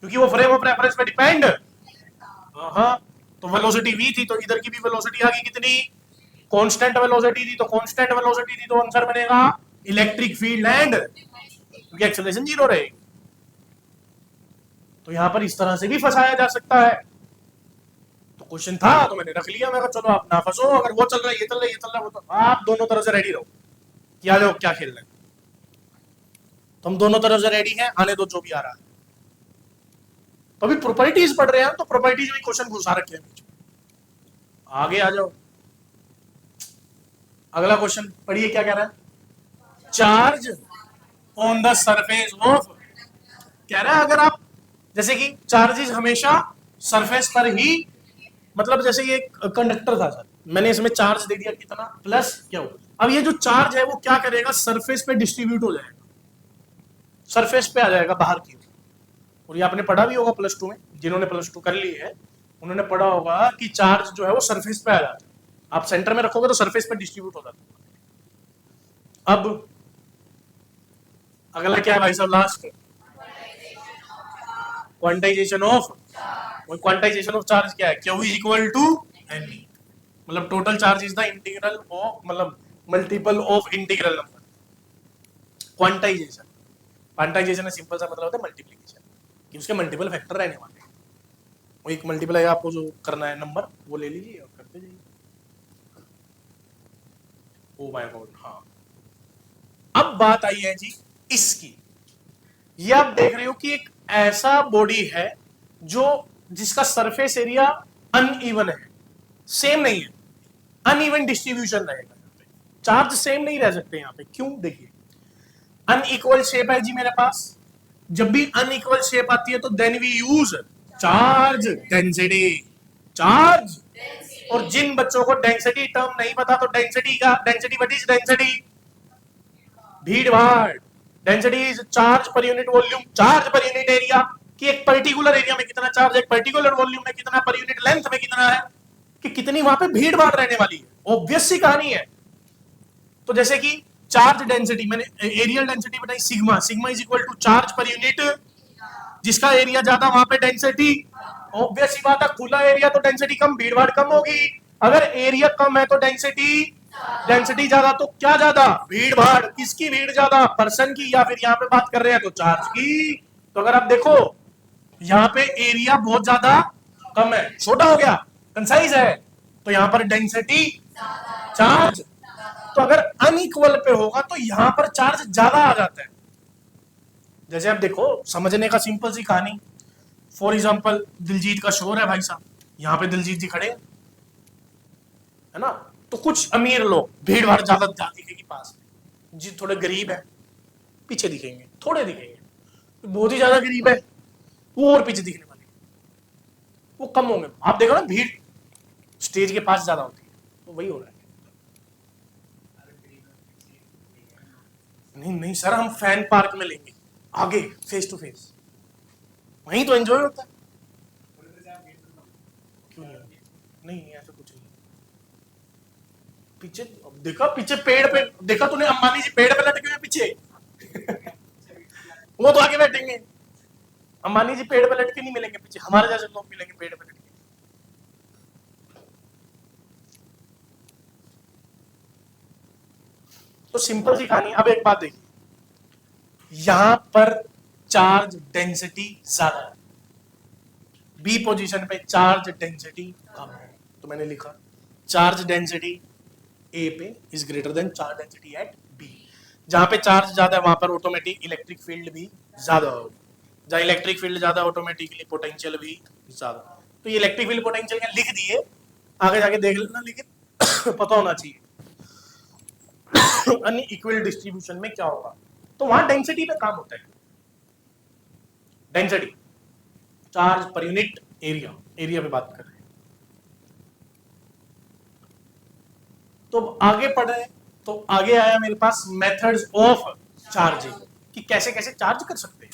S1: क्योंकि वो फ्रेम ऑफ रेफरेंस पे डिपेंड। हाँ, तो वेलोसिटी v थी तो इधर की भी वेलोसिटी आ गई कितनी, कांस्टेंट वेलोसिटी थी तो कांस्टेंट वेलोसिटी थी, तो आंसर बनेगा इलेक्ट्रिक फील्ड एंड, क्योंकि एक्सेलरेशन जीरो रहेगी। तो यहां पर इस तरह से भी फंसाया जा सकता है। तो क्वेश्चन था तो मैंने रख लिया, मैं कहा चलो आप ना फंसो, अगर वो चल रहा है, ये चल रहा है, ये चल रहा है, वो तो आप दोनों तरफ से रेडी रहो कि आ जाओ क्या खेलना है। तो हम दोनों तरफ से रेडी हैं, आने दो जो भी आ रहा है। तो अभी प्रॉपर्टीज पढ़ रहे हैं, तो प्रॉपर्टीज में क्वेश्चन घुसा रखे हैं बीच में, आगे आ जाओ। अगला क्वेश्चन पढ़िए, क्या कह रहा है, charge on the surface of, कह रहा है अगर आप, जैसे कि चार्जेस हमेशा सरफेस पर ही, मतलब जैसे ये कंडक्टर था सर, मैंने इसमें चार्ज दे दिया कितना, प्लस क्या हो, अब ये जो चार्ज है वो क्या करेगा, सरफेस पे डिस्ट्रीब्यूट हो जाएगा, सरफेस पे आ जाएगा बाहर की। और ये आपने पढ़ा भी होगा प्लस टू में, जिन्होंने प्लस टू कर ली है उन्होंने पढ़ा होगा कि चार्ज जो है वो सरफेस पे आ जाता है, आप सेंटर में रखोगे तो सरफेस पे डिस्ट्रीब्यूट हो जाता है। अब अगला क्या है भाई साहब, last, quantization of quantization of charge क्या है? Q is equal to n, मतलब total charge is the integral of, मतलब multiple of integral number. Quantization, quantization में सिंपल सा मतलब होता है मल्टीप्लीकेशन, कि उसके मल्टीपल फैक्टर रहने वाले हैं। वो एक मल्टीप्लाई आपको जो करना है नंबर वो ले लीजिए और करते जाइए। ओ माय गॉड, हाँ। अब बात आई है जी इसकी, ये आप देख रहे हो कि एक ऐसा बॉडी है जो जिसका सरफेस एरिया अनइवन है, सेम नहीं है, अनइवन डिस्ट्रीब्यूशन रहेगा। चार्ज सेम नहीं रह सकते यहाँ पे, क्यों? देखिए अनइक्वल शेप है जी मेरे पास। जब भी अनइक्वल शेप आती है तो then we use charge density, charge. और जिन बच्चों को डेंसिटी टर्म नहीं पता तो डेंसिटी का, डेंसिटी व्हाट इज डेंसिटी? भीड़ भाड़। Density is charge per unit volume, charge per unit area, कि एक पर्टिकुलर एरिया में कितना चार्ज, एक पर्टिकुलर वॉल्यूम में कितना, पर यूनिट लेंथ में कितना है, कि कितनी वहां पे भीड़ भाड़ रहने वाली है। ऑब्वियस सी कहानी है। तो जैसे कि चार्ज डेंसिटी, मैंने एरियल डेंसिटी बताई sigma, sigma is equal to charge per unit, जिसका एरिया ज्यादा वहां पे डेंसिटी। ऑब्वियस सी बात है, खुला एरिया तो डेंसिटी कम, भीड़ भाड़ कम होगी। अगर एरिया कम है तो डेंसिटी, डेंसिटी ज्यादा तो क्या ज्यादा? भीड़ भाड़। किसकी भीड़ ज्यादा? पर्सन की, या फिर यहाँ पे बात कर रहे हैं तो चार्ज की। तो अगर आप देखो यहाँ पे एरिया बहुत ज्यादा कम है, छोटा हो गया, कंसाइज है, तो यहाँ पर डेंसिटी चार्ज। तो अगर अनइक्वल पे होगा तो यहां पर चार्ज ज्यादा आ जाता है। जैसे आप देखो, समझने का सिंपल सी कहानी, फॉर एग्जांपल दिलजीत का शोर है भाई साहब, यहाँ पे दिलजीत जी खड़े है ना, तो कुछ अमीर लोग, भीड़ भाड़ ज्यादा दिखेगी पास में, जी थोड़े गरीब है पीछे दिखेंगे, थोड़े दिखेंगे, बहुत ही ज्यादा गरीब है वो और पीछे दिखने वाले, वो कम होंगे। आप देखो ना, भीड़ स्टेज के पास ज्यादा होती है, तो वही हो रहा है। नहीं नहीं सर, हम फैन पार्क में लेंगे, आगे फेस टू फेस, वहीं तो एंजॉय होता है। क्यों नहीं? ऐसा कुछ नहीं। पीछे देखा, पीछे पेड़ पे देखा तूने, अंबानी जी पेड़ पे लटके हुए पीछे वो तो आगे बैठेंगे। अंबानी जी पेड़ पे लटके नहीं मिलेंगे पीछे, हमारे जैसे लोग मिलेंगे पेड़ पे लटके। तो सिंपल सी कहानी। अब एक बात देखिए, यहां पर चार्ज डेंसिटी ज्यादा है, बी पोजीशन पे चार्ज डेंसिटी कम है, तो मैंने लिखा चार्ज डेंसिटी ए पे is greater than charge density at B. जहां पे चार्ज ज्यादा है वहां पर ऑटोमेटिक इलेक्ट्रिक फील्ड भी ज्यादा होगी, जहां इलेक्ट्रिक फील्ड ज्यादा ऑटोमेटिकली पोटेंशियल भी ज्यादा। तो ये इलेक्ट्रिक फील्ड पोटेंशियल का लिख दिए, आगे जाके देख लेना, लेकिन पता होना चाहिए अनइक्वल डिस्ट्रीब्यूशन में क्या होगा। तो वहां डेंसिटी पे काम होता है, density, charge per unit area, area पे बात कर रहे हैं। तो आगे पढ़ रहे हैं, तो आगे आया मेरे पास मेथड्स ऑफ चार्जिंग, कि कैसे कैसे चार्ज कर सकते हैं,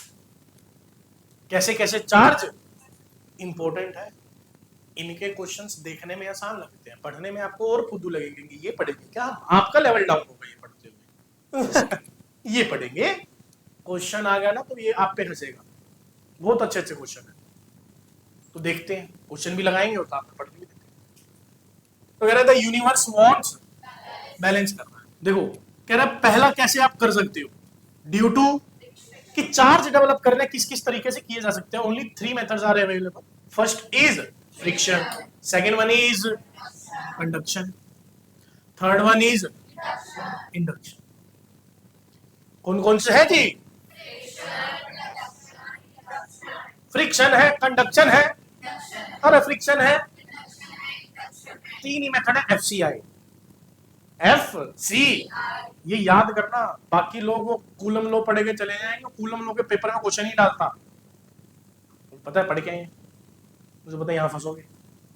S1: कैसे कैसे चार्ज इंपॉर्टेंट है। इनके क्वेश्चंस देखने में आसान लगते हैं, पढ़ने में आपको और फुद्दू लगेंगे, ये पढ़ेंगे क्या, आपका लेवल डाउन होगा ये पढ़ते हुए ये पढ़ेंगे, क्वेश्चन आ गया ना तो ये आप पे हंसेगा। बहुत अच्छे अच्छे क्वेश्चन है, तो देखते हैं, क्वेश्चन भी लगाएंगे और साथ में पढ़ भी देते हैं। तो कह रहा था यूनिवर्स वांट्स बैलेंस करना है। देखो कह रहा है पहला कैसे आप कर सकते हो, ड्यू टू कि चार्ज डेवलप करने किस किस तरीके से किए जा सकते हैं। Only 3 methods are available. First is friction, second one is conduction, third one is induction. कौन कौन से है जी? फ्रिक्शन है, कंडक्शन है, अरे फ्रिक्शन है, 3 ही मेथड है, FCI, FC, ये याद करना। बाकी लोग वो कूलम लो पढ़ के चले जाएंगे, कूलम लो के पेपर में क्वेश्चन ही डालता, पता है पढ़ के आए, मुझे पता है यहाँ फंसोगे,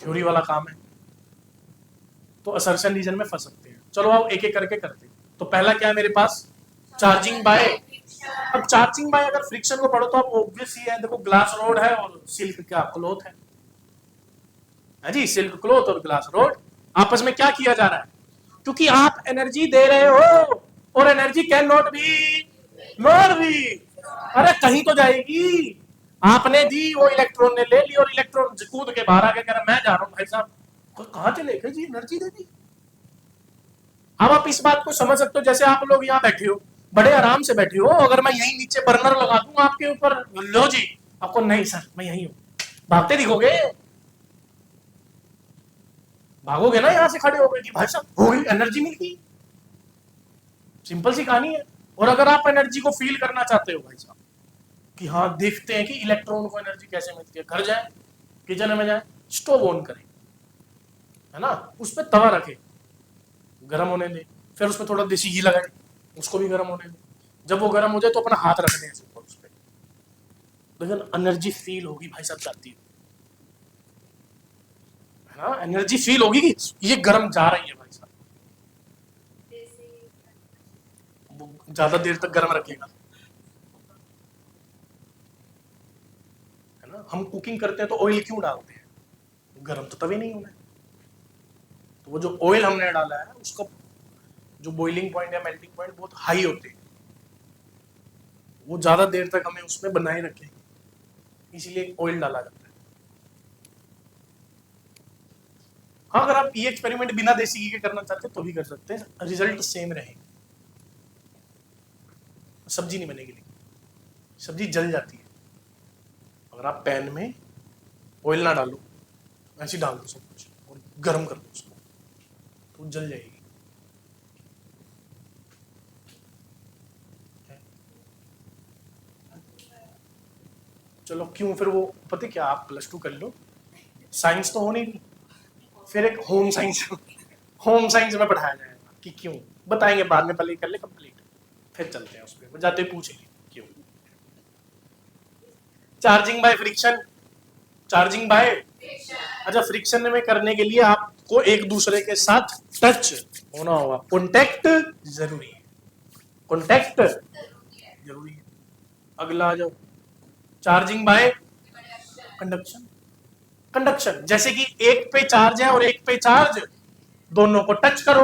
S1: थ्योरी वाला काम है, तो असर्शन रीजन में फंस सकते हैं। चलो आओ एक एक करके करते हैं। तो पहला क्या है मेरे पास, चार्जिंग बाय। अब चार्जिंग बाय अगर फ्रिक्शन को पढ़ो तो आप ऑब्वियस ही है, देखो ग्लास रोड है और सिल्क क्या क्लॉथ है जी, सिल्क क्लॉथ और ग्लास रोड, आपस में क्या किया जा रहा है, क्योंकि आप एनर्जी दे रहे हो और energy can not be, not be, अरे कहीं तो जाएगी, आपने दी, वो इलेक्ट्रॉन ने ले ली और इलेक्ट्रॉन कूद के बाहर आके कह रहा मैं जा रहा हूं भाई साहब, कहां चले गए जी, एनर्जी दे दी। अब आप इस बात को समझ सकते हो, जैसे आप लोग यहाँ बैठे हो, बड़े आराम से बैठे हो, अगर मैं यहीं नीचे बर्नर लगा दूंगा आपके ऊपर, लो जी, आपको नहीं सर मैं यहीं हूं, भागते दिखोगे, भागोगे ना यहां से खड़े हो गए कि भाई साहब हो गई, एनर्जी मिल गई। सिंपल सी कहानी है। और अगर आप एनर्जी को फील करना चाहते हो भाई साहब कि हाँ देखते हैं कि इलेक्ट्रॉन को एनर्जी कैसे मिलती है, घर जाए, किचन में जाए, स्टोव ऑन करें, है ना, उस पर तवा रखे, गर्म होने दे, फिर उसमें थोड़ा देसी घी लगाए, उसको भी गर्म होने दे, जब वो गर्म हो जाए तो अपना हाथ रख दें ऐसे ऊपर उस पर, लेकिन एनर्जी फील होगी भाई साहब जाती है ना, एनर्जी फील होगी कि ये गर्म जा रही है भाई साहब, ज्यादा देर तक गर्म रखेगा, है ना। हम कुकिंग करते हैं तो ऑयल क्यों डालते हैं, गर्म तो तभी नहीं होना है, तो वो जो ऑयल हमने डाला है उसका जो बॉइलिंग पॉइंट या मेल्टिंग पॉइंट बहुत हाई होते हैं, वो ज्यादा देर तक हमें उसमें बनाए रखें, इसीलिए ऑयल डाला जाता है। हाँ, अगर आप ये एक्सपेरिमेंट बिना देसी घी के करना चाहते हैं तो भी कर सकते हैं, रिजल्ट सेम रहेगा, सब्जी नहीं बनेगी, लेकिन सब्जी जल जाती है अगर आप पैन में ऑयल ना डालो, ऐसे डाल दो सब कुछ और गर्म कर दो उसको, तो जल जाएगी। चलो क्यों, फिर वो पता क्या, आप +2 कर लो, साइंस तो होनी नहीं, फिर एक होम साइंस होम साइंस में पढ़ाया जाएगा कि क्यों, बताएंगे बाद में, पहले कर ले कंप्लीट, फिर चलते हैं उस पर, जाते पूछेंगे क्यों। Charging by friction, charging by, अच्छा फ्रिक्शन में करने के लिए आपको एक दूसरे के साथ टच होना होगा, कॉन्टेक्ट जरूरी है, कॉन्टेक्ट जरूरी है। अगला आ जाओ, चार्जिंग बाय कंडक्शन, कंडक्शन जैसे कि एक पे चार्ज है और एक पे चार्ज, दोनों को टच करो,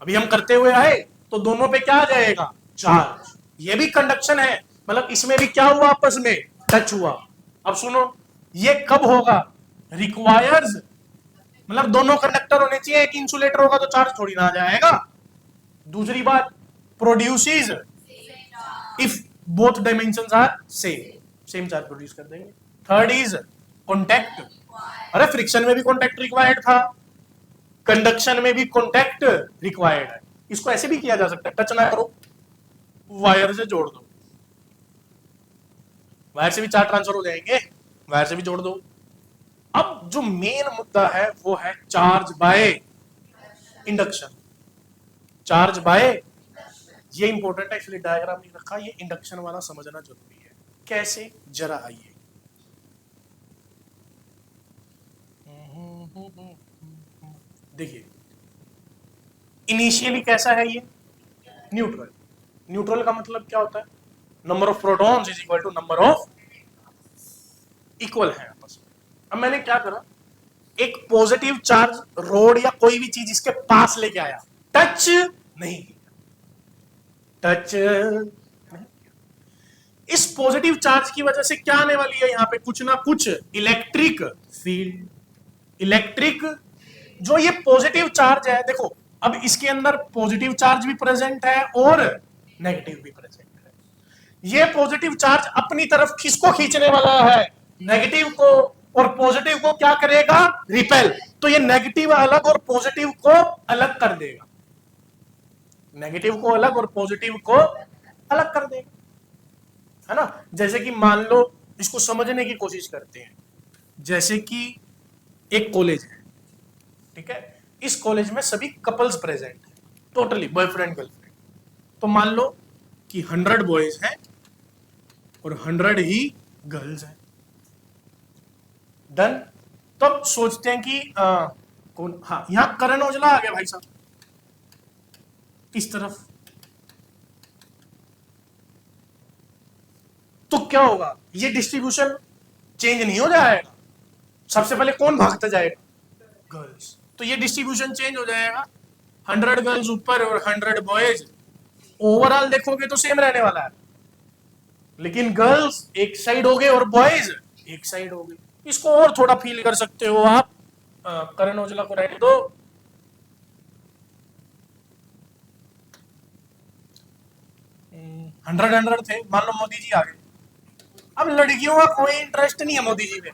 S1: अभी हम करते हुए आए तो दोनों पे क्या आ जाएगा, चार्ज, ये भी कंडक्शन है, मतलब इसमें भी क्या हुआ, आपस में टच हुआ। अब सुनो, ये कब होगा, रिक्वायर्स, मतलब दोनों कंडक्टर होने चाहिए, एक इंसुलेटर होगा तो चार्ज थोड़ी ना आ जाएगा। दूसरी बात, produces if both dimensions are same charge produce कर देंगे। थर्ड इज कॉन्टैक्ट, अरे फ्रिक्शन में भी कॉन्टैक्ट रिक्वायर्ड था, कंडक्शन में भी कॉन्टैक्ट रिक्वायर्ड है। इसको ऐसे भी किया जा सकता है, टच ना करो, वायर से जोड़ दो, वायर से भी चार्ज ट्रांसफर हो जाएंगे, वायर से भी जोड़ दो। अब जो मेन मुद्दा है वो है charge by induction, charge by, ये इंपॉर्टेंट है, इसलिए डायग्राम नहीं रखा, ये इंडक्शन वाला समझना जरूरी है। कैसे, जरा आइए, देखिए इनिशियली कैसा है ये, न्यूट्रल, न्यूट्रल का मतलब क्या होता है, number of protons is equal to number of, equal है आपस में। अब मैंने क्या करा, एक पॉजिटिव चार्ज रोड या कोई भी चीज इसके पास लेके आया, टच नहीं किया, टच नहीं। इस पॉजिटिव चार्ज की वजह से क्या आने वाली है, यहां पे कुछ ना कुछ इलेक्ट्रिक फील्ड, इलेक्ट्रिक, जो ये पॉजिटिव चार्ज है, देखो अब इसके अंदर पॉजिटिव चार्ज भी प्रेजेंट है और नेगेटिव भी प्रेजेंट है। ये पॉजिटिव चार्ज अपनी तरफ किसको खींचने वाला है, नेगेटिव को, और पॉजिटिव को क्या करेगा, रिपेल, तो ये नेगेटिव अलग और पॉजिटिव को अलग कर देगा, नेगेटिव को अलग और पॉजिटिव को अलग कर देगा, है ना। जैसे कि मान लो, इसको समझने की कोशिश करते हैं, जैसे कि एक कॉलेज है, ठीक है, इस कॉलेज में सभी कपल्स प्रेजेंट हैं, टोटली बॉयफ्रेंड गर्लफ्रेंड, तो मान लो कि 100 बॉयज हैं और 100 ही गर्ल्स हैं, डन। तब सोचते हैं कि कौन, हाँ यहां करण औजला आ गया भाई साहब, इस तरफ, तो क्या होगा, ये डिस्ट्रीब्यूशन चेंज नहीं हो जाएगा, सबसे पहले कौन भागता जाएगा, गर्ल्स, तो ये डिस्ट्रीब्यूशन चेंज हो जाएगा, 100 गर्ल्स ऊपर और 100 बॉयज, ओवरऑल देखोगे तो सेम रहने वाला है, लेकिन गर्ल्स एक साइड हो गए और बॉयज एक साइड हो गए। इसको और थोड़ा फील कर सकते हो आप। करण औजला को रहने दो। 100 थे, मान लो मोदी जी आ गए। अब लड़कियों का कोई इंटरेस्ट नहीं है मोदी जी में।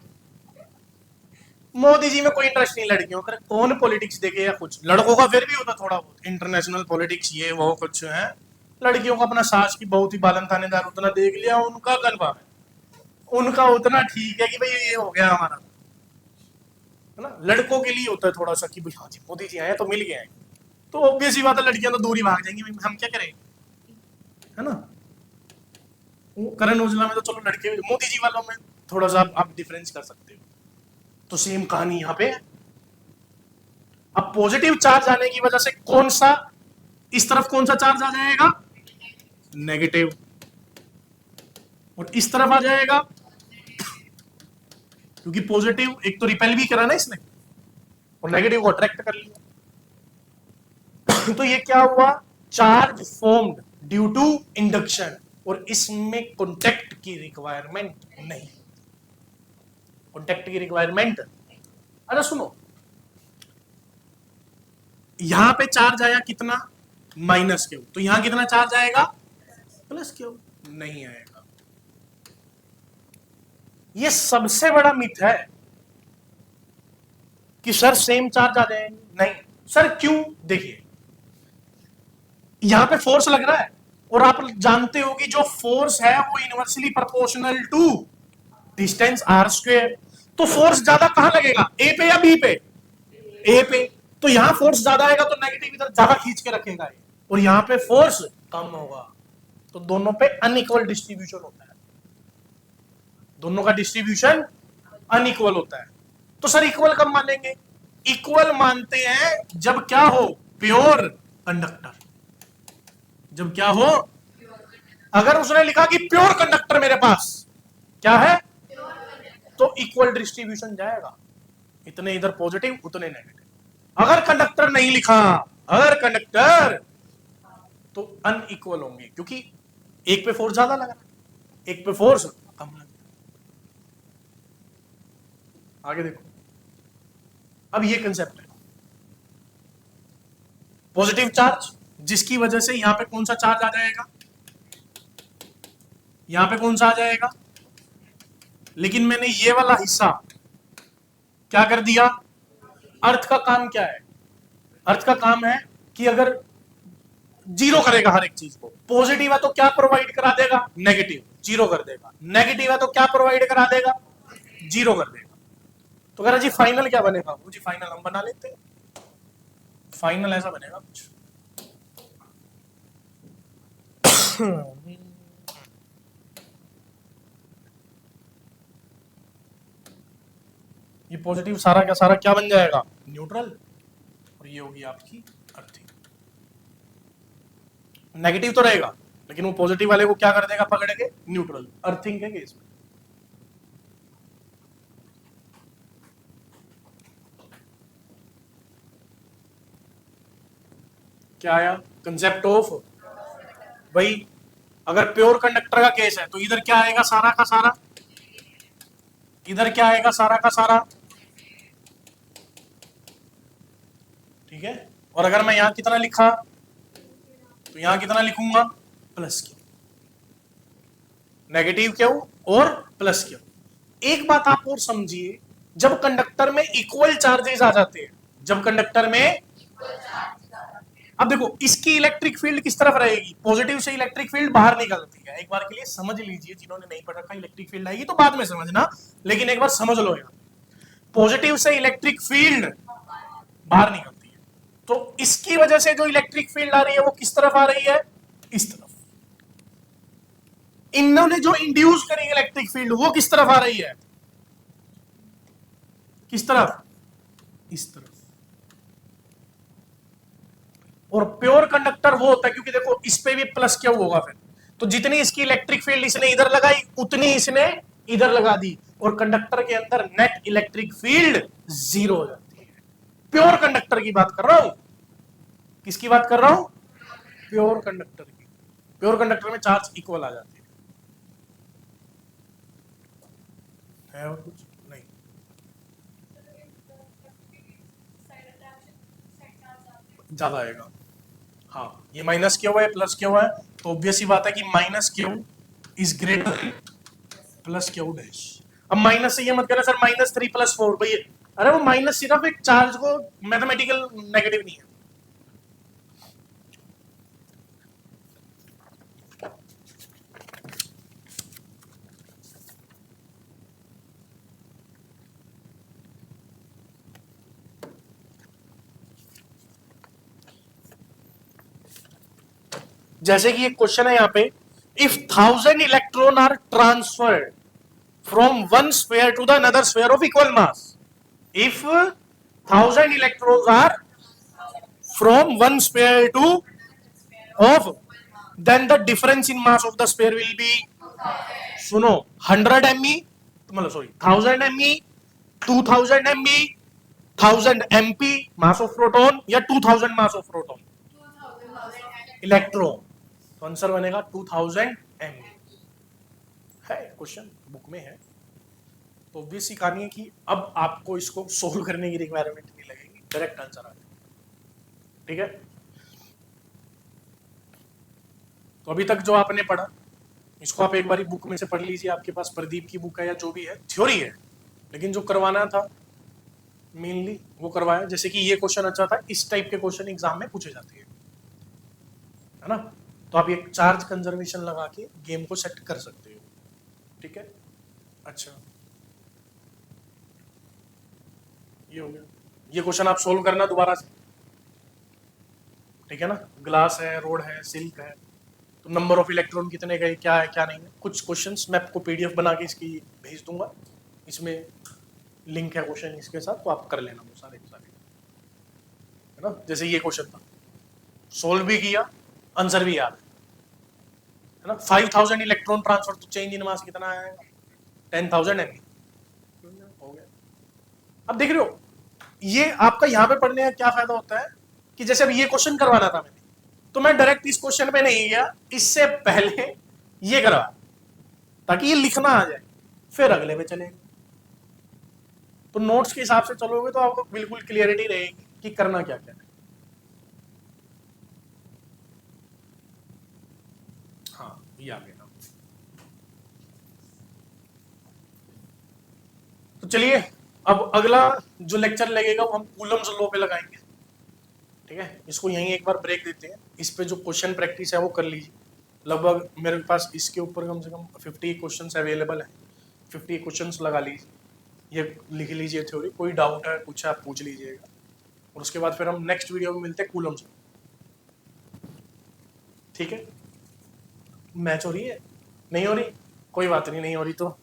S1: मोदी जी में कोई इंटरेस्ट नहीं लड़कियों का। कौन पॉलिटिक्स देखे या कुछ। लड़कों का फिर भी होता थोड़ा बहुत, इंटरनेशनल पॉलिटिक्स ये वो कुछ है। लड़कियों का अपना सास की बहुत ही बालन थानेदार उतना देख लिया, उनका कन्फर्म है। उनका उतना ठीक है कि भाई ये हो गया हमारा, है ना। लड़कों के लिए होता है थोड़ा सा कि भाई हाँ जी मोदी जी आए तो मिल गए। तो ऑब्वियस ही बात है, लड़कियां तो दूर ही भाग जाएंगी, हम क्या करें, है ना। करण औजला में तो चलो लड़के, मोदी जी वालों में थोड़ा सा आप डिफरेंस कर सकते हो। तो सेम कहानी यहाँ पे। अब पॉजिटिव चार्ज आने की वजह से कौन सा, इस तरफ कौन सा चार्ज आ जाएगा, नेगेटिव, और इस तरफ आ जाएगा, क्योंकि पॉजिटिव एक तो रिपेल भी करा ना इसने और नेगेटिव को अट्रैक्ट कर लिया। तो ये क्या हुआ, charge formed due to induction, और इसमें कॉन्टेक्ट की रिक्वायरमेंट नहीं, कॉन्टेक्ट की रिक्वायरमेंट। अच्छा सुनो, यहां पे चार्ज आया कितना, माइनस क्यू, तो यहां कितना चार्ज आएगा, प्लस क्यू, नहीं आएगा। ये सबसे बड़ा मिथ है कि सर सेम चार्ज आ जाएंगे, नहीं सर क्यों, देखिए यहां पे फोर्स लग रहा है और आप जानते हो कि जो फोर्स है वो inversely proportional to distance R square. तो फोर्स ज्यादा कहां लगेगा, ए पे या बी पे, ए पे। तो यहां फोर्स ज्यादा आएगा तो नेगेटिव इधर ज्यादा खींच के रखेगा ये, और यहां पे फोर्स कम होगा। तो दोनों पे अनइक्वल डिस्ट्रीब्यूशन होता है, दोनों का डिस्ट्रीब्यूशन अनइक्वल होता है। तो सर इक्वल कब मानेंगे, इक्वल मानते हैं जब क्या हो, प्योर कंडक्टर, जब क्या हो, अगर उसने लिखा कि प्योर कंडक्टर मेरे पास क्या है, तो इक्वल डिस्ट्रीब्यूशन जाएगा, इतने इधर पॉजिटिव उतने नेगेटिव। अगर कंडक्टर नहीं लिखा, अगर कंडक्टर, तो अनइक्वल होंगे, क्योंकि एक पे फोर्स ज्यादा लगा, एक पे फोर्स कम लगा। आगे देखो, अब ये कंसेप्ट है पॉजिटिव चार्ज, जिसकी वजह से यहां पे कौन सा चार्ज आ जाएगा, यहां पे कौन सा आ जाएगा। लेकिन मैंने ये वाला हिस्सा क्या कर दिया, अर्थ का काम क्या है, अर्थ का काम है कि अगर जीरो करेगा हर एक चीज को, पॉजिटिव है तो क्या प्रोवाइड करा देगा, नेगेटिव, जीरो कर देगा, नेगेटिव है तो क्या प्रोवाइड करा देगा, जीरो कर देगा। तो कह रहा जी फाइनल क्या बनेगा, वो जी फाइनल हम बना लेते हैं, फाइनल ऐसा बनेगा कुछ। ये पॉजिटिव सारा क्या बन जाएगा, न्यूट्रल, और ये होगी आपकी अर्थिंग। नेगेटिव तो रहेगा लेकिन वो पॉजिटिव वाले को क्या कर देगा, पकड़ के न्यूट्रल, अर्थिंग के केस में। क्या आया, कंसेप्ट ऑफ, भाई अगर प्योर कंडक्टर का केस है तो इधर क्या आएगा, सारा का सारा, इधर क्या आएगा, सारा का सारा, ठीक है। और अगर मैं यहां कितना लिखा तो यहां कितना लिखूंगा, प्लस क्यू, नेगेटिव क्यू और प्लस क्यू। एक बात आप और समझिए, जब कंडक्टर में इक्वल चार्जेस आ जाते हैं, जब कंडक्टर में, अब देखो इसकी इलेक्ट्रिक फील्ड किस तरफ रहेगी, पॉजिटिव से इलेक्ट्रिक फील्ड बाहर निकलती है। एक बार के लिए समझ लीजिए, जिन्होंने नहीं पढ़ रखा इलेक्ट्रिक फील्ड आएगी तो बाद में समझना, लेकिन एक बार समझ लो यार, पॉजिटिव से इलेक्ट्रिक फील्ड बाहर निकलती है, तो इसकी वजह से जो इलेक्ट्रिक फील्ड आ रही है वो किस तरफ आ रही है, इस तरफ। इन्होंने जो इंड्यूस करी इलेक्ट्रिक फील्ड वो किस तरफ आ रही है, किस तरफ, इस तरफ। और प्योर कंडक्टर वो होता है, क्योंकि देखो इस पे भी प्लस क्या होगा फिर, तो जितनी इसकी इलेक्ट्रिक फील्ड इसने इधर लगाई उतनी इसने इधर लगा दी, और कंडक्टर के अंदर नेट इलेक्ट्रिक फील्ड जीरो हो जाती है। प्योर कंडक्टर की बात कर रहा हूं, किसकी बात कर रहा हूं, प्योर कंडक्टर की। प्योर कंडक्टर में चार्ज इक्वल आ जाती है। है और कुछ नहीं? ज्यादा आएगा। हाँ, ये माइनस क्यों है प्लस क्यों है, तो ऑब्वियस ही बात है कि minus Q is greater plus Q dash. अब माइनस से ये मत कहना सर -3 + 4 भाई, अरे वो माइनस सिर्फ एक चार्ज को मैथमेटिकल नेगेटिव नहीं है। जैसे कि एक क्वेश्चन है यहाँ पे, if 1000 electron are transferred from one sphere to the another sphere of equal mass, if 1000 electrons are from one sphere to of, then the difference in mass of the sphere will be, सुनो, 100 ME, मतलब sorry 1000 ME, 2000 ME, 1000 MP mass of proton, या 2000 mass of proton electron, तो answer बनेगा 2000 ME। है question book में है, तो obvious सी कहानी है कि अब आपको इसको सोल्व करने की रिक्वायरमेंट नहीं लगेगी, डायरेक्ट आंसर आ जाएगा। ठीक है, तो अभी तक जो आपने पढ़ा इसको आप एक बारी बुक में से पढ़ लीजिए, आपके पास प्रदीप की बुक है या जो भी है, थ्योरी है, लेकिन जो करवाना था मेनली वो करवाया। जैसे कि ये क्वेश्चन अच्छा था, इस टाइप के क्वेश्चन एग्जाम में पूछे जाते हैं, है ना, तो आप एक चार्ज कंजर्वेशन लगा के गेम को सेट कर सकते हो। ठीक है, अच्छा ये हो गया, ये क्वेश्चन आप सोल्व करना दोबारा से, ठीक है ना। ग्लास है, रोड है, सिल्क है, तो नंबर ऑफ इलेक्ट्रॉन कितने गए, क्या है क्या नहीं है, कुछ क्वेश्चंस मैं आपको PDF बना के इसकी भेज दूंगा, इसमें लिंक है क्वेश्चन इसके साथ, तो आप कर लेना वो सारे सारे, है ना। जैसे ये क्वेश्चन था, सोल्व भी किया, आंसर भी याद है ना। 5000 इलेक्ट्रॉन ट्रांसफर तो चेंज इन मास कितना आएगा, 10,000 ME हो गया। अब देख रहे हो, ये आपका यहाँ पे पढ़ने का क्या फायदा होता है कि जैसे अब ये क्वेश्चन करवाना था मैंने, तो मैं डायरेक्ट इस क्वेश्चन पे नहीं गया, इससे पहले ये करवा, ताकि ये लिखना आ जाए, फिर अगले पे चलेंगे। तो नोट्स के हिसाब से चलोगे तो आपको बिल्कुल क्लियरिटी रहेगी कि करना क्या क्या है। हाँ, ये आ गया। तो चलिए, अब अगला जो लेक्चर लगेगा वो हम कूलम्स लॉ पे लगाएंगे। ठीक है, इसको यहीं एक बार ब्रेक देते हैं, इस पे जो क्वेश्चन प्रैक्टिस है वो कर लीजिए। लगभग मेरे पास इसके ऊपर कम से कम 50 क्वेश्चंस अवेलेबल है, 50 क्वेश्चंस लगा लीजिए, ये लिख लीजिए थ्योरी, कोई डाउट है कुछ आप पूछ लीजिएगा, और उसके बाद फिर हम नेक्स्ट वीडियो में मिलते हैं कूलम्स में। ठीक है, मैच हो रही है, नहीं हो रही, कोई बात नहीं, नहीं हो रही तो